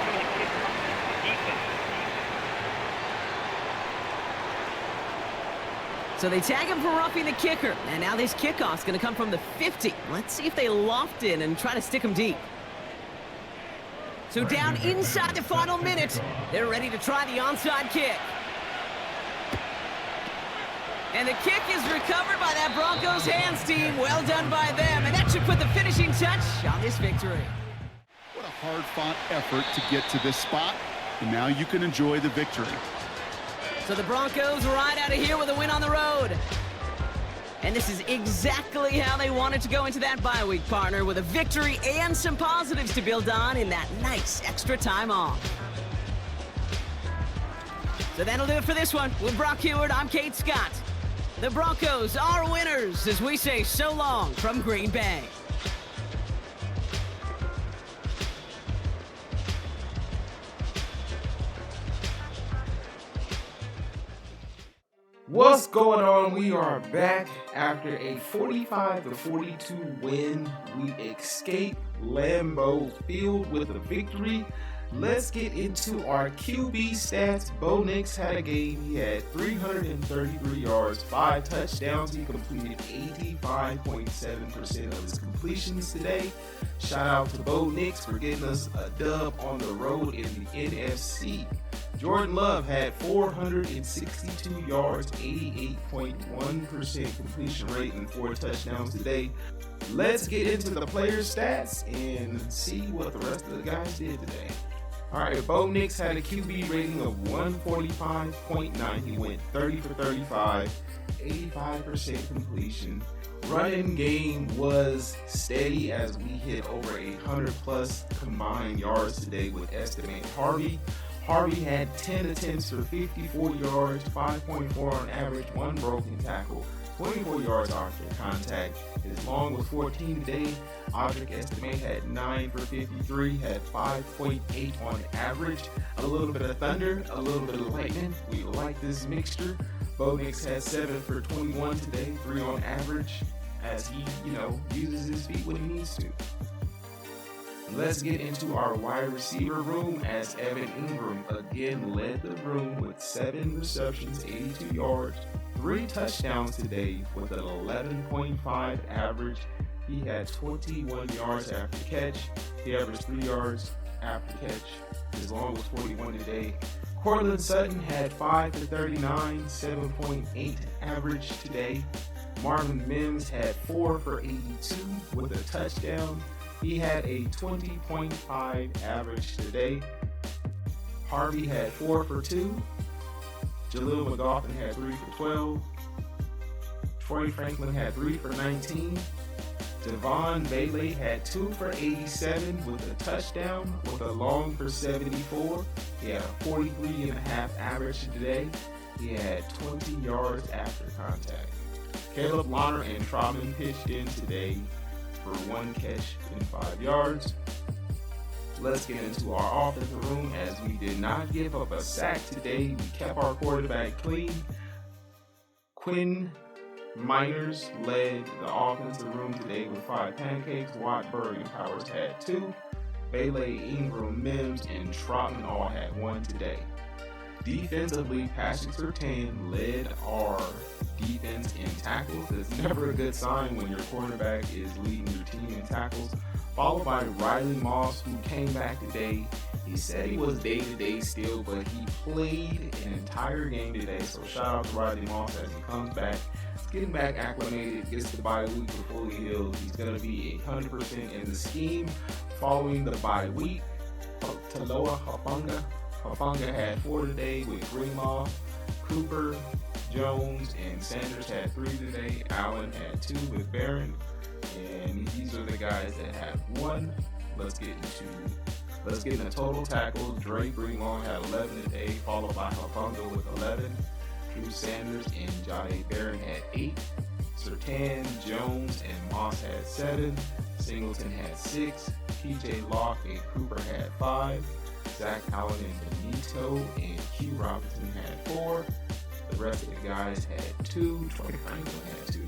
So they tag him for roughing the kicker. And now this kickoff's going to come from the 50. Let's see if they loft in and try to stick him deep. So down inside the final minute, they're ready to try the onside kick. And the kick is recovered by that Broncos hands team. Well done by them. And that should put the finishing touch on this victory. What a hard-fought effort to get to this spot. And now you can enjoy the victory. So the Broncos ride out of here with a win on the road. And this is exactly how they wanted to go into that bye week, partner, with a victory and some positives to build on in that nice extra time off. So that'll do it for this one. With Brock Heward, I'm Kate Scott. The Broncos are winners as we say so long from Green Bay. What's going on? We are back after a 45-42 win. We escaped Lambeau Field with a victory. Let's get into our QB stats. Bo Nix had a game. He had 333 yards, 5 touchdowns. He completed 85.7% of his completions today. Shout out to Bo Nix for getting us a dub on the road in the NFC. Jordan Love had 462 yards, 88.1% completion rate, and 4 touchdowns today. Let's get into the players' stats and see what the rest of the guys did today. All right, Bo Nix had a QB rating of 145.9. He went 30 for 35, 85% completion. Running game was steady as we hit over 100 plus combined yards today with Estimate Harvey. Harvey had 10 attempts for 54 yards, 5.4 on average, 1 broken tackle, 24 yards after contact. His long was 14 today. Audric Estime had 9 for 53, had 5.8 on average. A little bit of thunder, a little bit of lightning. We like this mixture. Bo Nix had 7 for 21 today, 3 on average, as he, uses his feet when he needs to. Let's get into our wide receiver room, as Evan Ingram again led the room with 7 receptions, 82 yards, 3 touchdowns today with an 11.5 average. He had 21 yards after catch. He averaged 3 yards after catch. His long was 41 today. Cortland Sutton had 5 for 39, 7.8 average today. Marvin Mims had 4 for 82 with a touchdown. He had a 20.5 average today. Harvey had 4 for 2. Jaleel McGoffin had 3 for 12. Troy Franklin had 3 for 19. Devon Bailey had 2 for 87 with a touchdown with a long for 74. He had a 43.5 average today. He had 20 yards after contact. Caleb Launer and Trotman pitched in today for 1 catch and 5 yards. Let's get into our offensive room, as we did not give up a sack today. We kept our quarterback clean. Quinn Miners led the offensive room today with 5 pancakes. Watt, Berg, and Powers had 2. Bailey, Ingram, Mims, and Trotman all had 1 today. Defensively, Patrick Surtain led our defense in tackles. It's never a good sign when your quarterback is leading your team in tackles. Followed by Riley Moss, who came back today. He said he was day-to-day still, but he played an entire game today. So shout out to Riley Moss as he comes back. He's getting back acclimated, gets the bye week before he heals. He's going to be 100% in the scheme following the bye week. Taloa Hufanga had 4 today with Greenlaw. Cooper, Jones, and Sanders had 3 today. Allen had 2 with Barron. And these are the guys that have 1. Let's get into total tackles. Dre Greenlaw had 11 today, followed by Hufanga with 11. Drew Sanders and Jade Barron had 8. Surtain, Jones, and Moss had 7. Singleton had 6. PJ Locke and Cooper had 5. Zach Allen and Benito and Q Robinson had 4. The rest of the guys had 2. Troy Franklin had 2.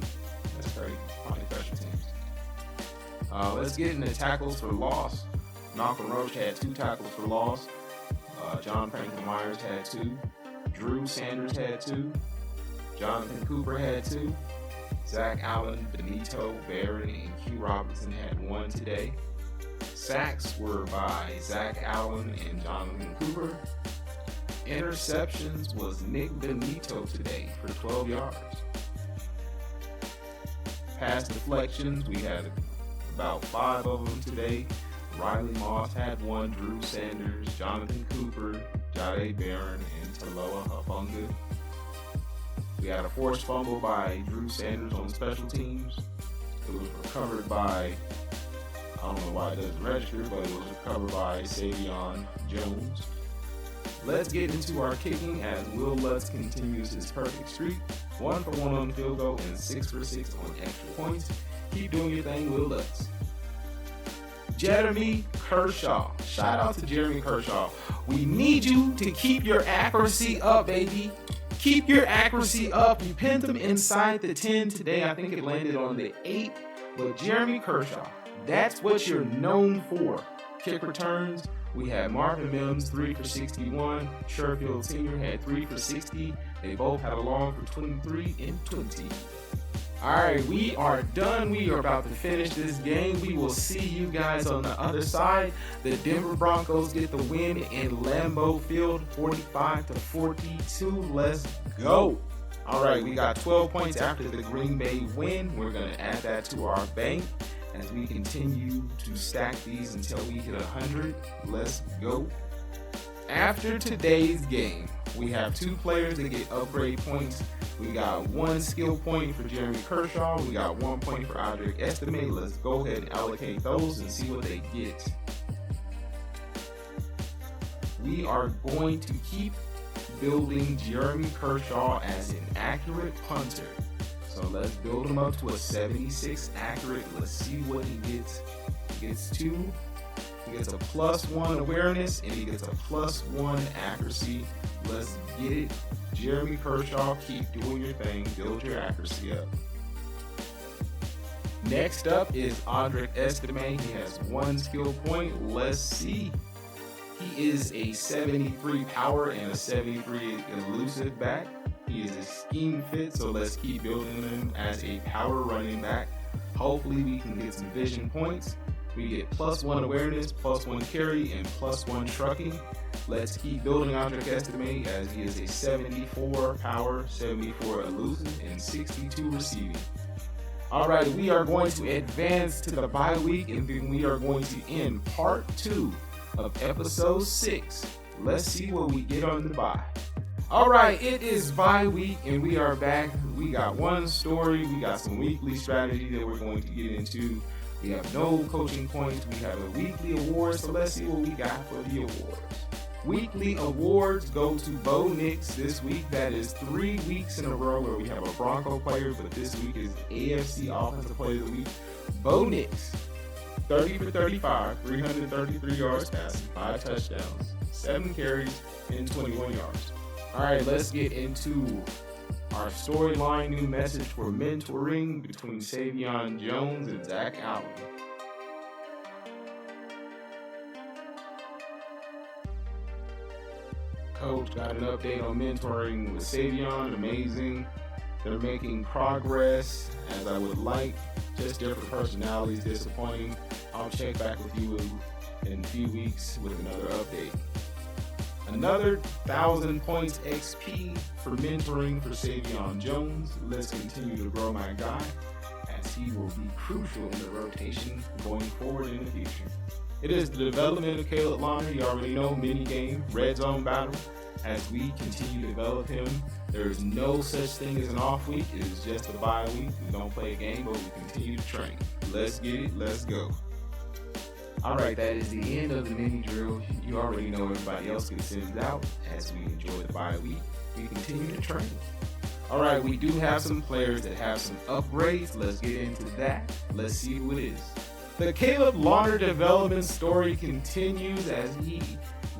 That's crazy. Probably special teams. Let's get into tackles for loss. Malcolm Roach had 2 tackles for loss. John Franklin Myers had 2. Drew Sanders had 2. Jonathan Cooper had 2. Zach Allen, Benito, Barron, and Q Robinson had 1 today. Sacks were by Zach Allen and Jonathan Cooper. Interceptions was Nick Benito today for 12 yards. Pass deflections, we had about 5 of them today. Riley Moss had 1, Drew Sanders, Jonathan Cooper, Jade Barron, and Taloa Hufanga. We had a forced fumble by Drew Sanders on special teams. It was recovered by, I don't know why it doesn't register, but it was recovered by Savion Jones. Let's get into our kicking, as Will Lutz continues his perfect streak. 1 for 1 on field goal and 6 for 6 on extra points. Keep doing your thing, Will Lutz. Jeremy Kershaw. Shout out to Jeremy Kershaw. We need you to keep your accuracy up, baby. Keep your accuracy up. You pinned him inside the 10 today. I think it landed on the 8. But Jeremy Kershaw, that's what you're known for. Kick returns. We had Marvin Mims, 3 for 61. Sherfield Sr. had 3 for 60. They both had a long for 23 and 20. All right, we are done. We are about to finish this game. We will see you guys on the other side. The Denver Broncos get the win in Lambeau Field, 45-42. Let's go. All right, we got 12 points after the Green Bay win. We're going to add that to our bank as we continue to stack these until we hit 100. Let's go. After today's game, we have 2 players that get upgrade points. We got 1 skill point for Jeremy Kershaw. We got 1 point for Audric Estime. Let's go ahead and allocate those and see what they get. we are going to keep building Jeremy Kershaw as an accurate punter. So let's build him up to a 76 accurate. Let's see what he gets. He gets 2. He gets a +1 awareness, and he gets a +1 accuracy. Let's get it. Jeremy Kershaw, keep doing your thing. Build your accuracy up. Next up is Audric Estime. He has 1 skill point. Let's see. He is a 73 power and a 73 elusive back. He is a scheme fit, so let's keep building him as a power running back. Hopefully we can get some vision points. We get +1 awareness, +1 carry, and +1 trucking. Let's keep building Audric Estime as he is a 74 power, 74 elusive, and 62 receiving. Alright, we are going to advance to the bye week, and then we are going to end part 2 of episode 6. Let's see what we get on the bye. Alright, it is bye week, and we are back. We got one story, we got some weekly strategy that we're going to get into. We have no coaching points. We have a weekly award, so let's see what we got for the awards. Weekly awards go to Bo Nix this week. That is 3 weeks in a row where we have a Bronco player, but this week is AFC Offensive Player of the Week. Bo Nix, 30 for 35, 333 yards passing, 5 touchdowns, 7 carries, and 21 yards. All right, let's get into our storyline new message for mentoring between Savion Jones and Zach Allen. Coach got an update on mentoring with Savion. Amazing. They're making progress as I would like. Just different personalities, disappointing. I'll check back with you in a few weeks with another update. Another 1,000 points XP for mentoring for Savion Jones. Let's continue to grow my guy as he will be crucial in the rotation going forward in the future. It is the development of Caleb Launder. You already know, mini game, red zone battle. As we continue to develop him, there is no such thing as an off week. It is just a bye week. We don't play a game, but we continue to train. Let's get it. Let's go. Alright, that is the end of the mini drill. You already know everybody else gets sent out as we enjoy the bye week. We continue to train. Alright, we do have some players that have some upgrades. Let's get into that. Let's see who it is. The Caleb Launder development story continues as he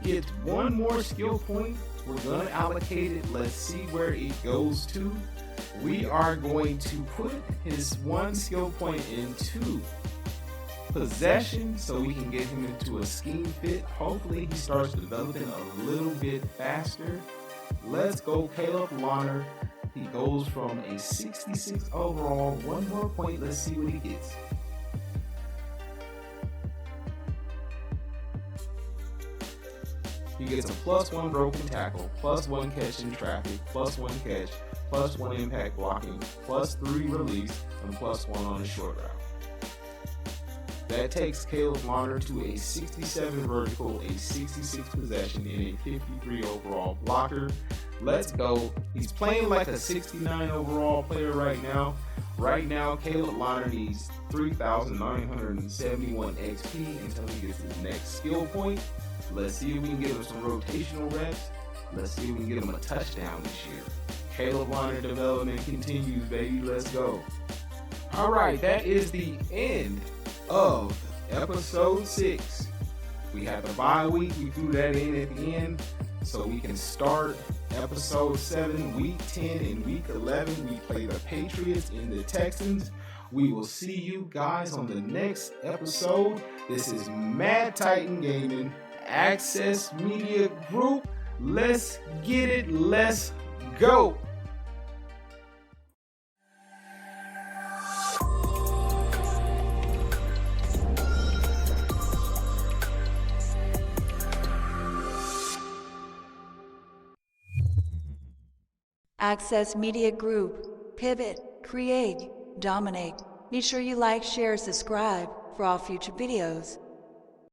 gets 1 more skill point. We're going to allocate it. Let's see where it goes to. We are going to put his 1 skill point into possession so we can get him into a scheme fit. Hopefully he starts developing a little bit faster. Let's go Caleb Launder. He goes from a 66 overall, 1 more point. Let's see what he gets. He gets a +1 broken tackle, +1 catch in traffic, +1 catch, +1 impact blocking, +3 release, and +1 on the short route. That takes Caleb Launder to a 67 vertical, a 66 possession, and a 53 overall blocker. Let's go. He's playing like a 69 overall player right now. Right now, Caleb Launder needs 3,971 XP until he gets his next skill point. Let's see if we can get him some rotational reps. Let's see if we can get him a touchdown this year. Caleb Launder development continues, baby. Let's go. All right, that is the end of episode 6. We had the bye week. We threw that in at the end so we can start episode 7, week 10, and week 11. We play the Patriots and the Texans. We will see you guys on the next episode. This is Mad Titan Gaming, Access Media Group. Let's get it. Let's go. Access Media Group. Pivot, create, dominate. Be sure you like, share, subscribe for all future videos.